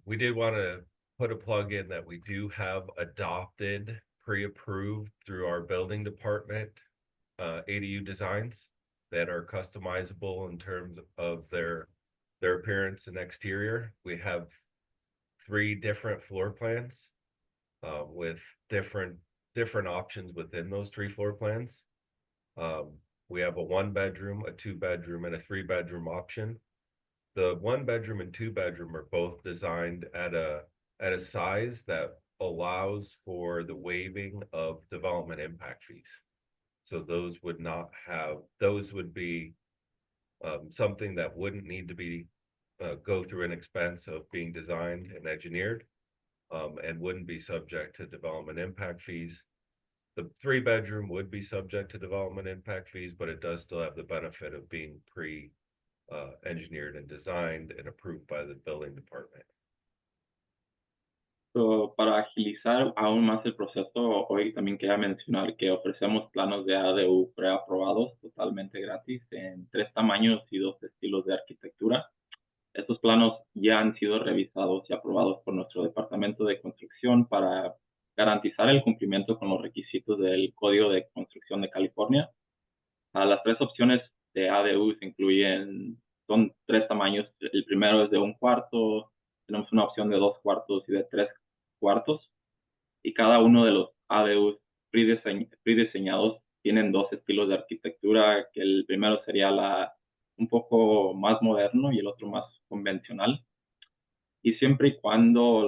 We did want to put a plug in that we do have adopted, pre-approved through our building department, ADU designs that are customizable in terms of their appearance and exterior. We have 3 different floor plans with different options within those 3 floor plans. We have a 1-bedroom, a 2-bedroom, and a 3-bedroom option. The 1-bedroom and 2-bedroom are both designed at a size that allows for the waiving of development impact fees. So those would be something that wouldn't need to be go through an expense of being designed and engineered, and wouldn't be subject to development impact fees. The 3-bedroom would be subject to development impact fees, but it does still have the benefit of being engineered and designed and approved by the building department. So, para agilizar aún más el proceso, hoy también quería mencionar que ofrecemos planos de ADU preaprobados totalmente gratis en 3 tamaños y 2 estilos de arquitectura. Estos planos ya han sido revisados y aprobados por nuestro Departamento de Construcción para garantizar el cumplimiento con los requisitos del Código de Construcción de California. Las 3 opciones de ADU se incluyen, son 3 tamaños. El primero es de 1 cuarto, tenemos una opción de 2 cuartos y de 3 cuartos, y cada uno de los ADUs prediseñados tienen 2 estilos de arquitectura, que el primero sería un poco más moderno y el otro más convencional. Y siempre y cuando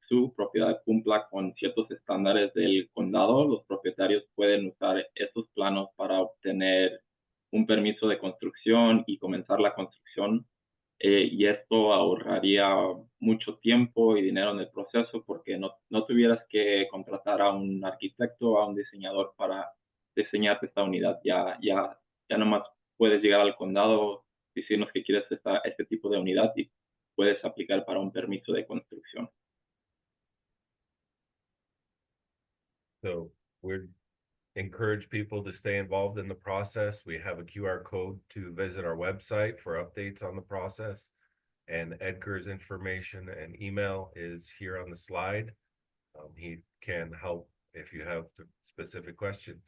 su propiedad cumpla con ciertos estándares del condado, los propietarios pueden usar estos planos para obtener un permiso de construcción y comenzar la construcción. Y esto ahorraría mucho tiempo y dinero en el proceso porque no tuvieras que contratar a un arquitecto o a un diseñador para diseñar esta unidad. Ya nomás puedes llegar al condado, decirnos que quieres este tipo de unidad y puedes aplicar para un permiso de construcción. So we're encourage people to stay involved in the process. We have a QR code to visit our website for updates on the process, and Edgar's information and email is here on the slide. He can help if you have specific questions.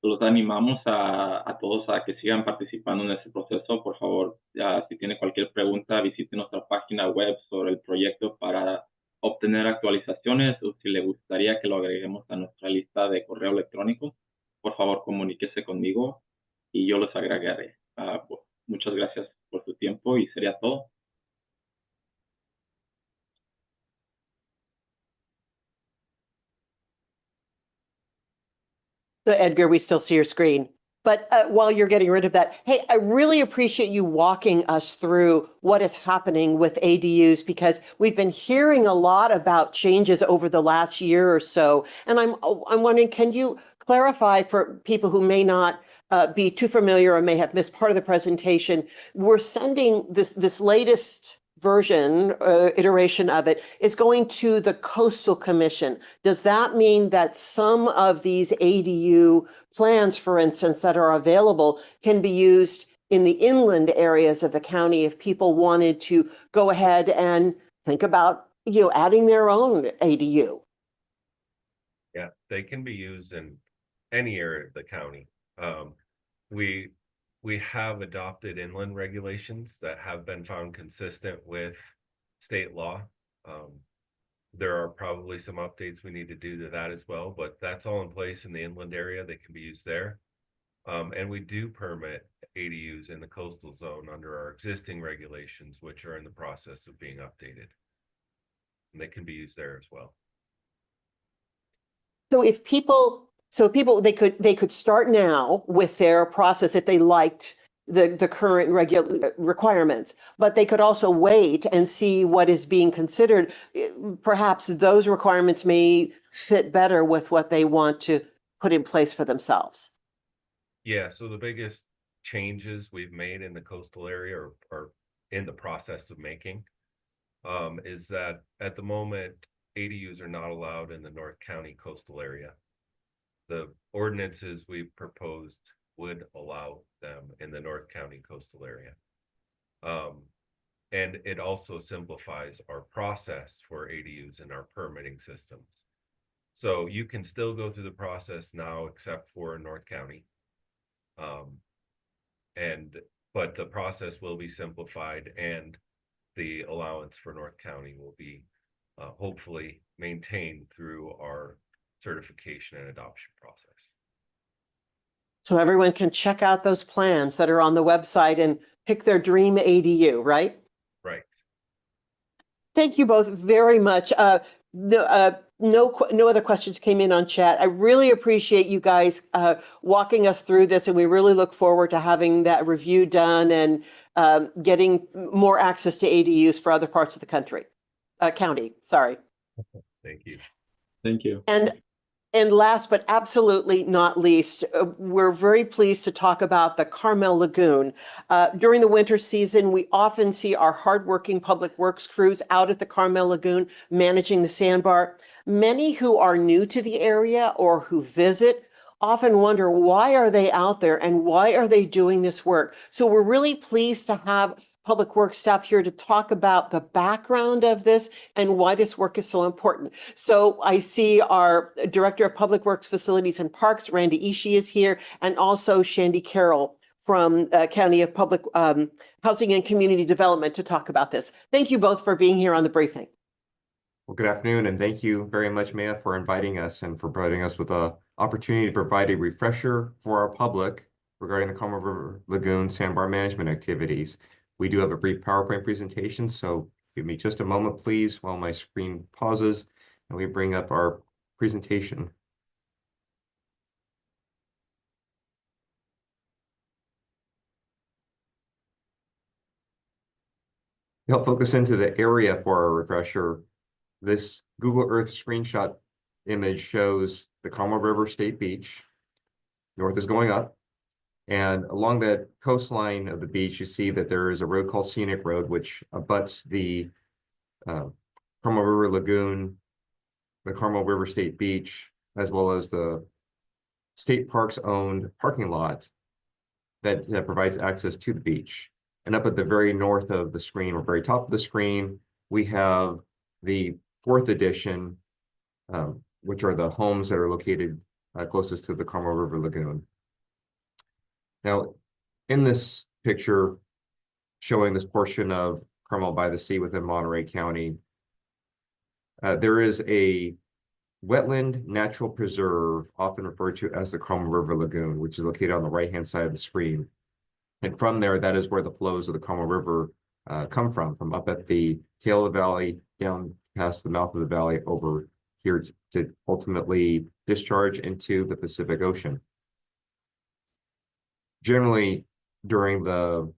Los animamos a todos a que sigan participando en este proceso. Por favor, si tiene cualquier pregunta, visite nuestra página web sobre el proyecto para obtener actualizaciones, o si le gustaría que lo agreguemos a nuestra lista de correo electrónico, por favor comuníquese conmigo y yo los agregaré. Muchas gracias por su tiempo y sería todo. So Edgar, we still see your screen. But while you're getting rid of that, hey, I really appreciate you walking us through what is happening with ADUs, because we've been hearing a lot about changes over the last year or so. And I'm wondering, can you clarify for people who may not be too familiar or may have missed part of the presentation? We're sending this latest version, iteration of it, is going to the Coastal Commission. Does that mean that some of these ADU plans, for instance, that are available can be used in the inland areas of the county if people wanted to go ahead and think about, adding their own ADU? Yeah, they can be used in any area of the county. We have adopted inland regulations that have been found consistent with state law. There are probably some updates we need to do to that as well, but that's all in place in the inland area. They can be used there. And we do permit ADUs in the coastal zone under our existing regulations, which are in the process of being updated. And they can be used there as well. So if people, they could start now with their process if they liked the current requirements, but they could also wait and see what is being considered. Perhaps those requirements may fit better with what they want to put in place for themselves. Yeah, so the biggest changes we've made in the coastal area or in the process of making is that at the moment, ADUs are not allowed in the North County coastal area. The ordinances we've proposed would allow them in the North County coastal area. And it also simplifies our process for ADUs in our permitting systems. So you can still go through the process now, except for North County. But the process will be simplified, and the allowance for North County will be hopefully maintained through our certification and adoption process. So everyone can check out those plans that are on the website and pick their dream ADU, right? Right. Thank you both very much. No other questions came in on chat. I really appreciate you guys walking us through this, and we really look forward to having that review done and getting more access to ADUs for other parts of the county. Sorry. Thank you. Thank you. And last but absolutely not least, we're very pleased to talk about the Carmel Lagoon. During the winter season, we often see our hardworking public works crews out at the Carmel Lagoon managing the sandbar. Many who are new to the area or who visit often wonder, why are they out there and why are they doing this work? So we're really pleased to have Public Works staff here to talk about the background of this and why this work is so important. So I see our Director of Public Works Facilities and Parks, Randy Ishii, is here, and also Shandy Carroll from County of Public Housing and Community Development to talk about this. Thank you both for being here on the briefing. Well, good afternoon, and thank you very much, Maya, for inviting us and for providing us with an opportunity to provide a refresher for our public regarding the Carmel River Lagoon sandbar management activities. We do have a brief PowerPoint presentation, so give me just a moment, please, while my screen pauses and we bring up our presentation. To help focus into the area for our refresher, this Google Earth screenshot image shows the Carmel River State Beach. North is going up. And along that coastline of the beach, you see that there is a road called Scenic Road, which abuts the Carmel River Lagoon, the Carmel River State Beach, as well as the state parks owned parking lot that provides access to the beach. And up at the very north of the screen, or very top of the screen, we have the 4th edition, which are the homes that are located closest to the Carmel River Lagoon. Now, in this picture showing this portion of Carmel by the Sea within Monterey County, there is a wetland natural preserve, often referred to as the Carmel River Lagoon, which is located on the right-hand side of the screen. And from there, that is where the flows of the Carmel River come from up at the tail of the valley, down past the mouth of the valley, over here to ultimately discharge into the Pacific Ocean. Generally, during the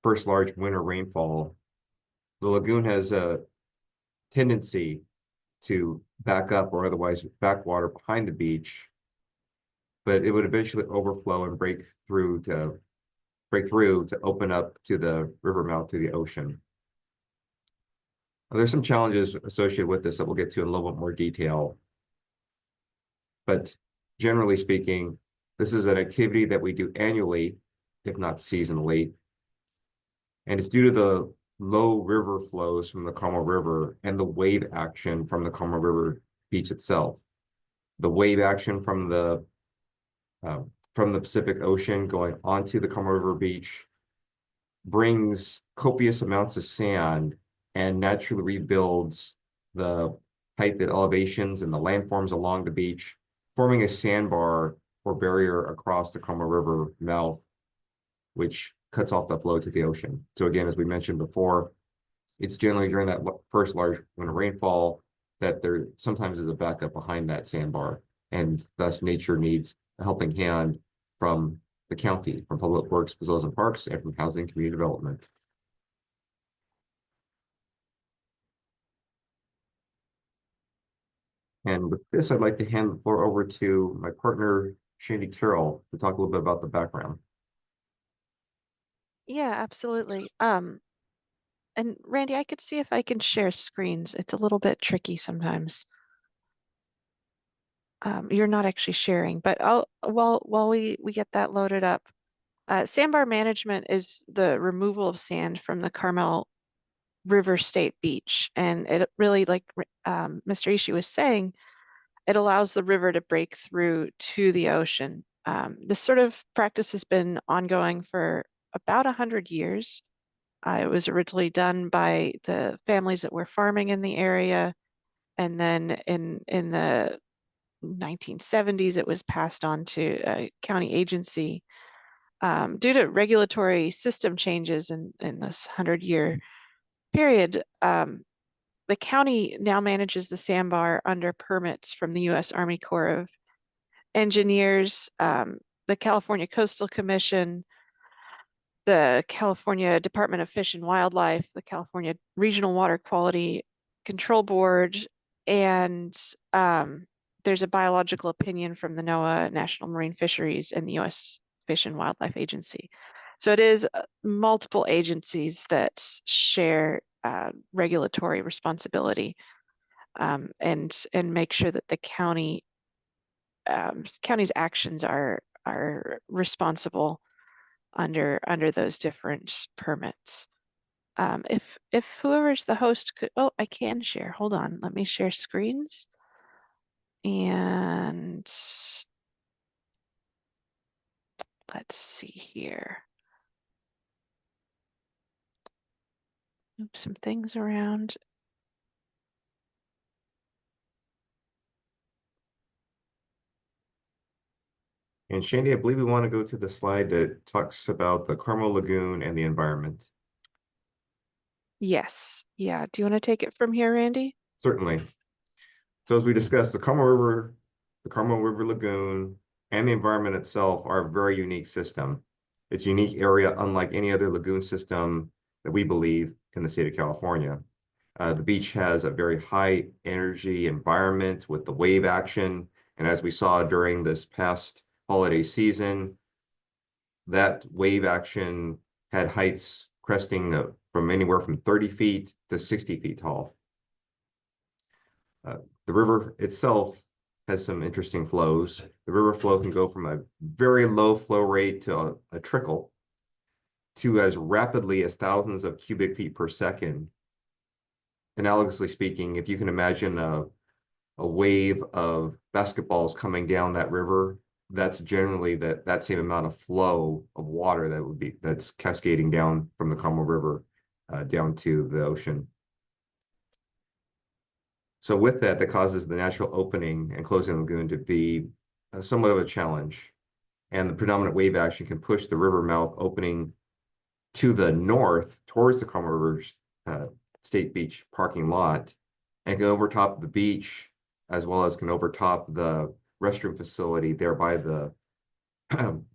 first large winter rainfall, the lagoon has a tendency to back up or otherwise backwater behind the beach, but it would eventually overflow and break through to open up to the river mouth to the ocean. There's some challenges associated with this that we'll get to in a little bit more detail, but generally speaking, this is an activity that we do annually, if not seasonally. And it's due to the low river flows from the Carmel River and the wave action from the Carmel River beach itself. The wave action from the Pacific Ocean going onto the Carmel River beach brings copious amounts of sand and naturally rebuilds the height and elevations and the landforms along the beach, forming a sandbar or barrier across the Carmel River mouth, which cuts off the flow to the ocean. So again, as we mentioned before, it's generally during that first large winter rainfall that there sometimes is a backup behind that sandbar And thus nature needs a helping hand from the county, from Public Works, Facilities and Parks, and from Housing and Community Development. And with this, I'd like to hand the floor over to my partner, Shandy Carroll, to talk a little bit about the background. Yeah, absolutely. And Randy, I could see if I can share screens. It's a little bit tricky sometimes. You're not actually sharing, but while we get that loaded up, sandbar management is the removal of sand from the Carmel River State Beach, and it really, like Mr. Ishii was saying, it allows the river to break through to the ocean. This sort of practice has been ongoing for about 100 years. It was originally done by the families that were farming in the area, and then in the 1970s, it was passed on to a county agency. Due to regulatory system changes in this 100-year period, the county now manages the sandbar under permits from the U.S. Army Corps of Engineers, the California Coastal Commission, the California Department of Fish and Wildlife, the California Regional Water Quality Control Board, and there's a biological opinion from the NOAA, National Marine Fisheries, and the U.S. Fish and Wildlife Agency. So it is multiple agencies that share regulatory responsibility and make sure that the county's actions are responsible under those different permits. If whoever's the host could, oh, I can share. Hold on, let me share screens. And let's see here. Move some things around. And Shandy, I believe we want to go to the slide that talks about the Carmel Lagoon and the environment. Yes, yeah. Do you want to take it from here, Randy? Certainly. So as we discussed, the Carmel River Lagoon, and the environment itself are a very unique system. It's a unique area, unlike any other lagoon system that we believe in the state of California. The beach has a very high energy environment with the wave action. And as we saw during this past holiday season, that wave action had heights cresting from anywhere from 30 feet to 60 feet tall. The river itself has some interesting flows. The river flow can go from a very low flow rate to a trickle to as rapidly as thousands of cubic feet per second. Analogously speaking, if you can imagine a wave of basketballs coming down that river, that's generally that same amount of flow of water that's cascading down from the Carmel River down to the ocean. So with that causes the natural opening and closing of the lagoon to be somewhat of a challenge. And the predominant wave action can push the river mouth opening to the north towards the Carmel River State Beach parking lot, and can overtop the beach, as well as can overtop the restroom facility there by the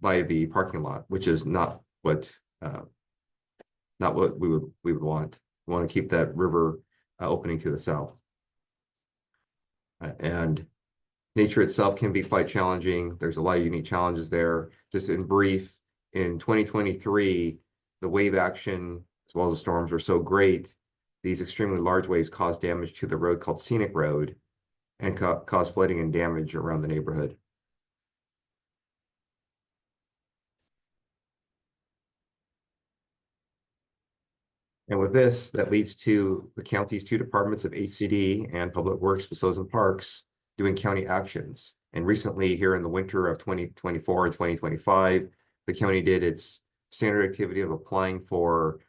by the parking lot, which is not what we would want. We want to keep that river opening to the south. And nature itself can be quite challenging. There's a lot of unique challenges there. Just in brief, in 2023, the wave action as well as the storms were so great, these extremely large waves caused damage to the road called Scenic Road and caused flooding and damage around the neighborhood. And with this, that leads to the county's two departments of HCD and Public Works, Facilities and Parks doing county actions. And recently, here in the winter of 2024 and 2025, the county did its standard activity of applying for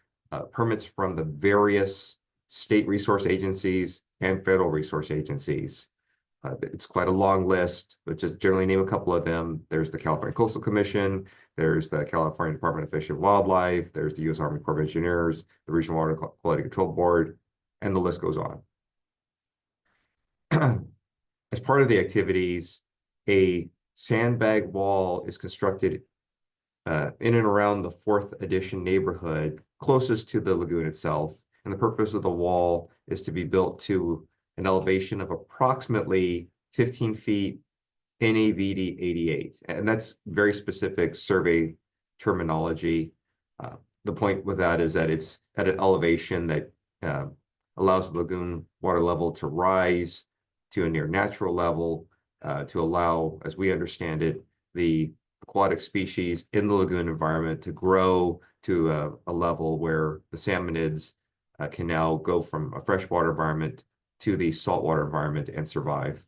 permits from the various state resource agencies and federal resource agencies. It's quite a long list, but just generally name a couple of them. There's the California Coastal Commission, there's the California Department of Fish and Wildlife, there's the U.S. Army Corps of Engineers, the Regional Water Quality Control Board, and the list goes on. As part of the activities, A sandbag wall is constructed in and around the 4th Edition neighborhood, closest to the lagoon itself. And the purpose of the wall is to be built to an elevation of approximately 15 feet NAVD 88. And that's very specific survey terminology. The point with that is that it's at an elevation that allows the lagoon water level to rise to a near natural level to allow, as we understand it, the aquatic species in the lagoon environment to grow to a level where the salmonids can now go from a freshwater environment to the saltwater environment and survive.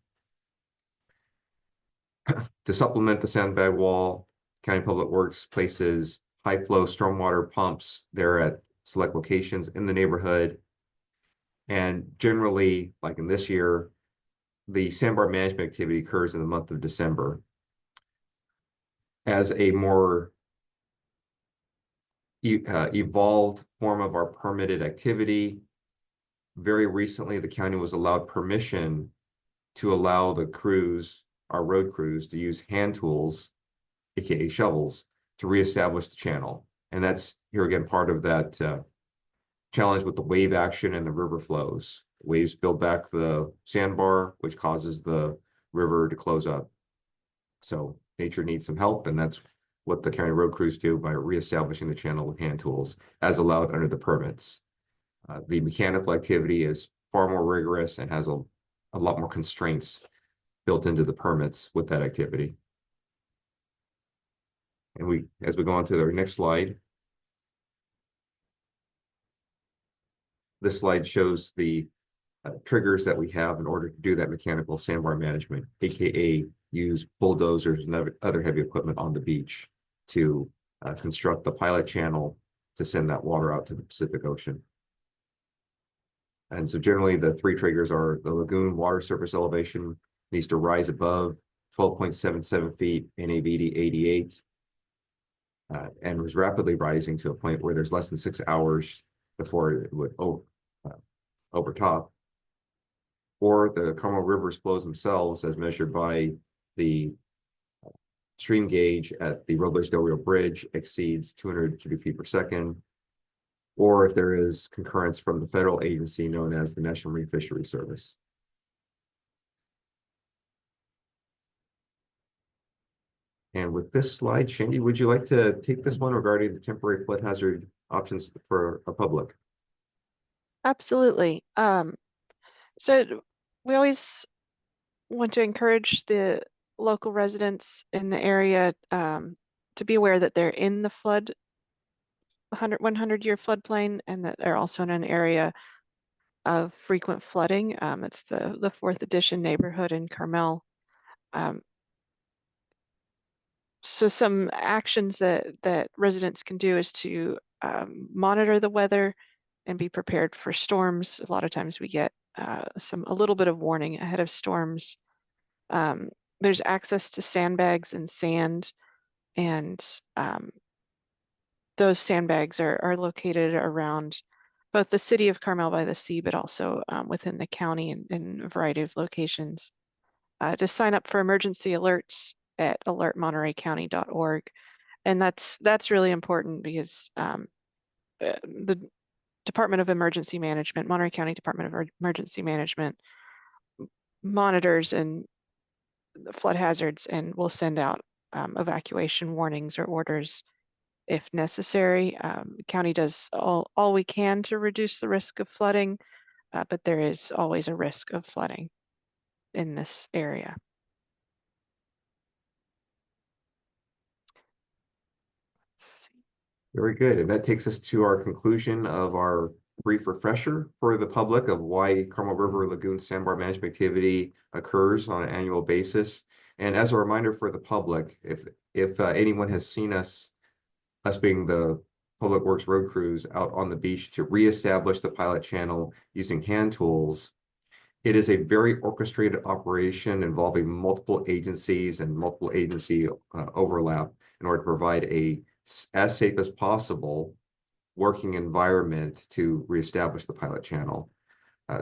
To supplement the sandbag wall, County Public Works places high flow stormwater pumps there at select locations in the neighborhood. And generally, like in this year, the sandbar management activity occurs in the month of December. As a more evolved form of our permitted activity, very recently the county was allowed permission to allow the crews, our road crews, to use hand tools, aka shovels, to reestablish the channel. And that's, here again, part of that challenge with the wave action and the river flows. Waves build back the sandbar, which causes the river to close up. So nature needs some help, and that's what the county road crews do by reestablishing the channel with hand tools, as allowed under the permits. The mechanical activity is far more rigorous and has a lot more constraints built into the permits with that activity. And as we go on to our next slide, this slide shows the triggers that we have in order to do that mechanical sandbar management, aka use bulldozers and other heavy equipment on the beach to construct the pilot channel to send that water out to the Pacific Ocean. And so generally the 3 triggers are the lagoon water surface elevation needs to rise above 12.77 feet NAVD 88 and was rapidly rising to a point where there's less than 6 hours before it would overtop. Or the Carmel River's flows themselves, as measured by the stream gauge at the Robles del Rio Bridge, exceeds 200 cubic feet per second, or if there is concurrence from the federal agency known as the National Marine Fisheries Service. And with this slide, Shandy, would you like to take this one regarding the temporary flood hazard options for our public? Absolutely. So we always want to encourage the local residents in the area to be aware that they're in the 100-year floodplain, and that they're also in an area of frequent flooding. It's the 4th Edition neighborhood in Carmel. So some actions that residents can do is to monitor the weather and be prepared for storms. A lot of times we get a little bit of warning ahead of storms. There's access to sandbags and sand, and those sandbags are located around both the city of Carmel by the Sea, but also within the county in a variety of locations. To sign up for emergency alerts at alertmontereycounty.org. And that's really important because the Department of Emergency Management, Monterey County Department of Emergency Management, monitors and flood hazards and will send out evacuation warnings or orders if necessary. The county does all we can to reduce the risk of flooding, but there is always a risk of flooding in this area. Very good. And that takes us to our conclusion of our brief refresher for the public of why Carmel River Lagoon sandbar management activity occurs on an annual basis. And as a reminder for the public, if anyone has seen us being the Public Works road crews out on the beach to reestablish the pilot channel using hand tools, it is a very orchestrated operation involving multiple agencies and multiple agency overlap in order to provide as safe as possible working environment to reestablish the pilot channel.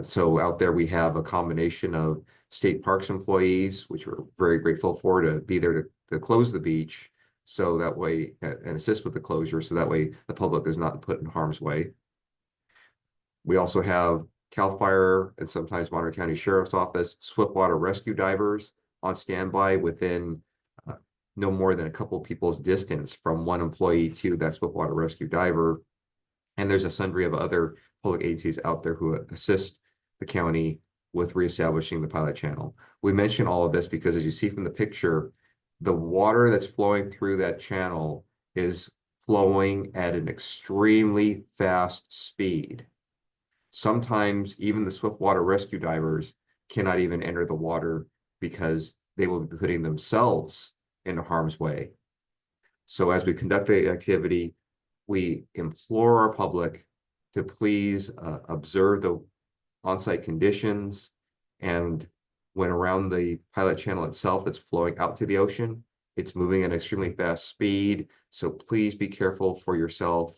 So out there we have a combination of state parks employees, which we're very grateful for, to be there to close the beach. So that way, and assist with the closure, so that way the public is not put in harm's way. We also have CAL FIRE and sometimes Monterey County Sheriff's Office, swiftwater rescue divers on standby within no more than a couple people's distance from one employee to that swiftwater rescue diver. And there's a sundry of other public agencies out there who assist the county with reestablishing the pilot channel. We mention all of this because, as you see from the picture, the water that's flowing through that channel is flowing at an extremely fast speed. Sometimes even the swiftwater rescue divers cannot even enter the water because they will be putting themselves into harm's way. So as we conduct the activity, we implore our public to please observe the on-site conditions, and when around the pilot channel itself that's flowing out to the ocean, it's moving at an extremely fast speed. So please be careful for yourself.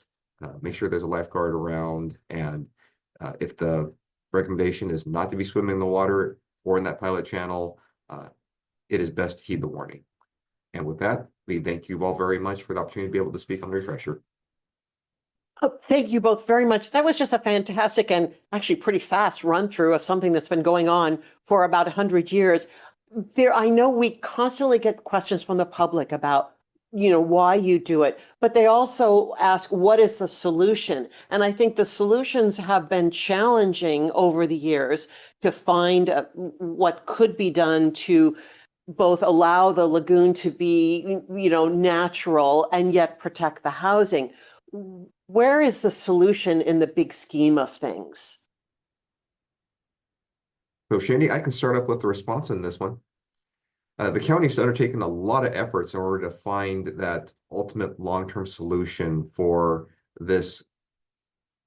Make sure there's a lifeguard around, and if the recommendation is not to be swimming in the water or in that pilot channel, it is best to heed the warning. And with that, we thank you all very much for the opportunity to be able to speak on the refresher. Thank you both very much. That was just a fantastic and actually pretty fast run through of something that's been going on for about 100 years. I know we constantly get questions from the public about, why you do it, but they also ask, what is the solution? And I think the solutions have been challenging over the years to find what could be done to both allow the lagoon to be, natural and yet protect the housing. Where is the solution in the big scheme of things? So Shandy, I can start off with the response on this one. The county's undertaken a lot of efforts in order to find that ultimate long-term solution for this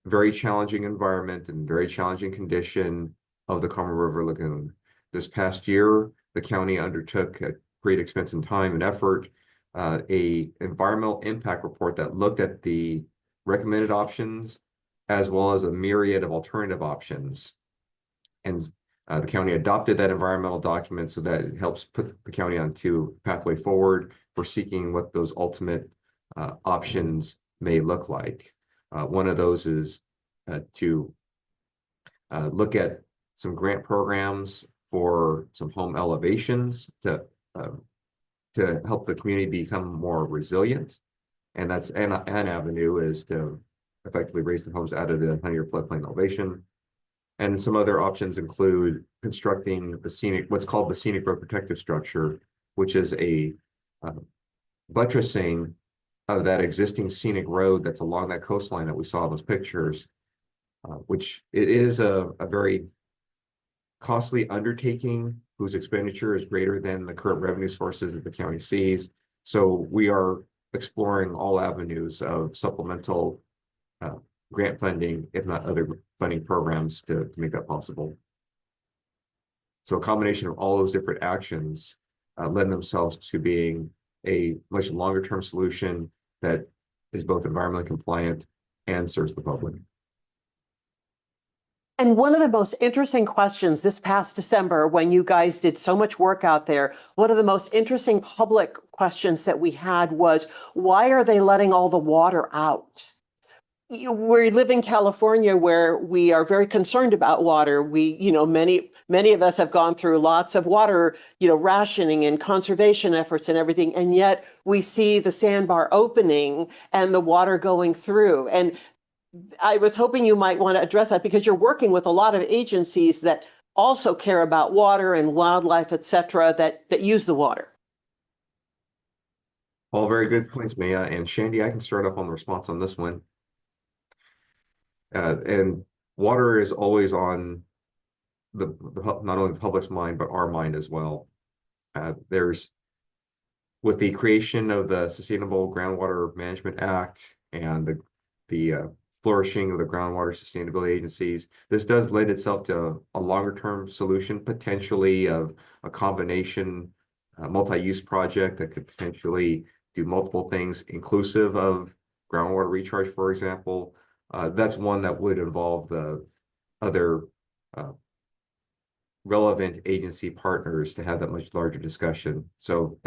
very challenging environment and very challenging condition of the Carmel River Lagoon. This past year, the county undertook at great expense and time and effort a environmental impact report that looked at the recommended options as well as a myriad of alternative options. And the county adopted that environmental document so that it helps put the county onto a pathway forward for seeking what those ultimate options may look like. One of those is to look at some grant programs for some home elevations to help the community become more resilient. And that's an avenue is to effectively raise the homes out of the 100-year floodplain elevation. And some other options include constructing what's called the scenic road protective structure, which is a buttressing of that existing scenic road that's along that coastline that we saw in those pictures, which it is a very costly undertaking whose expenditure is greater than the current revenue sources that the county sees. So we are exploring all avenues of supplemental grant funding, if not other funding programs to make that possible. So a combination of all those different actions lend themselves to being a much longer term solution that is both environmentally compliant and serves the public. And one of the most interesting questions this past December, when you guys did so much work out there, one of the most interesting public questions that we had was, why are they letting all the water out? We live in California where we are very concerned about water. Many of us have gone through lots of water, rationing and conservation efforts and everything. And yet we see the sandbar opening and the water going through. And I was hoping you might want to address that because you're working with a lot of agencies that also care about water and wildlife, et cetera, that use the water. All very good points, Maya. And Shandy, I can start off on the response on this one. And water is always on not only the public's mind, but our mind as well. With the creation of the Sustainable Groundwater Management Act and the flourishing of the groundwater sustainability agencies, this does lend itself to a longer term solution, potentially of a combination multi-use project that could potentially do multiple things, inclusive of groundwater recharge, for example. That's one that would involve the other relevant agency partners to have that much larger discussion. So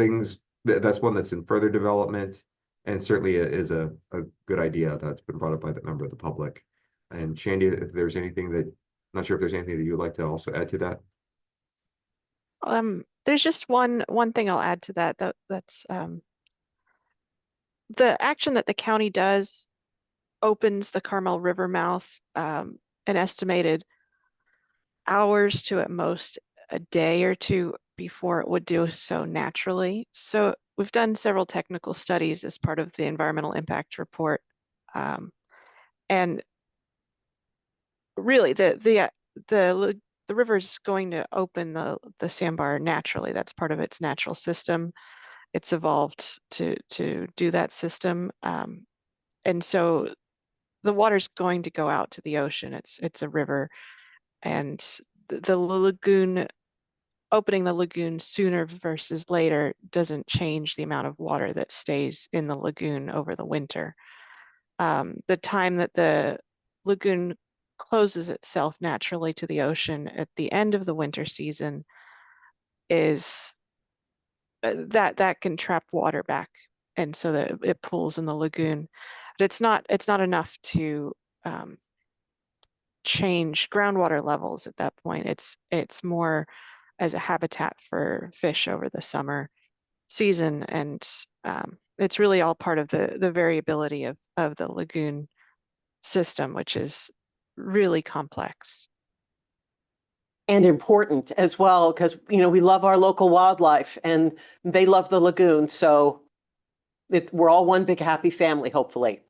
that's one that's in further development, and certainly is a good idea that's been brought up by that member of the public. And Shandy, if there's anything that, not sure if there's anything that you would like to also add to that. There's just one thing I'll add to that's the action that the county does opens the Carmel River mouth an estimated hours to at most a day or two before it would do so naturally. So we've done several technical studies as part of the environmental impact report. And really the river's going to open the sandbar naturally. That's part of its natural system. It's evolved to do that system. And so the water's going to go out to the ocean. It's a river, and the lagoon, opening the lagoon sooner versus later doesn't change the amount of water that stays in the lagoon over the winter. The time that the lagoon closes itself naturally to the ocean at the end of the winter season is that can trap water back, and so that it pools in the lagoon. But it's not enough to change groundwater levels at that point. It's more as a habitat for fish over the summer season, and it's really all part of the variability of the lagoon system, which is really complex. And important as well, because, we love our local wildlife and they love the lagoon. So we're all one big happy family, hopefully.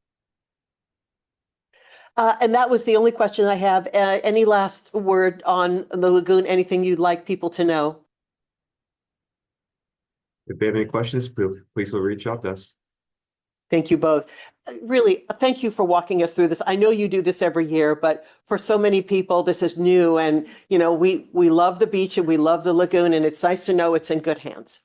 And that was the only question I have. Any last word on the lagoon? Anything you'd like people to know? If they have any questions, please will reach out to us. Thank you both. Really, thank you for walking us through this. I know you do this every year, but for so many people, this is new. And, we love the beach and we love the lagoon, and it's nice to know it's in good hands.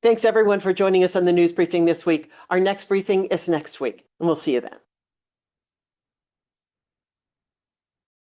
Thanks, everyone, for joining us on the news briefing this week. Our next briefing is next week, and we'll see you then.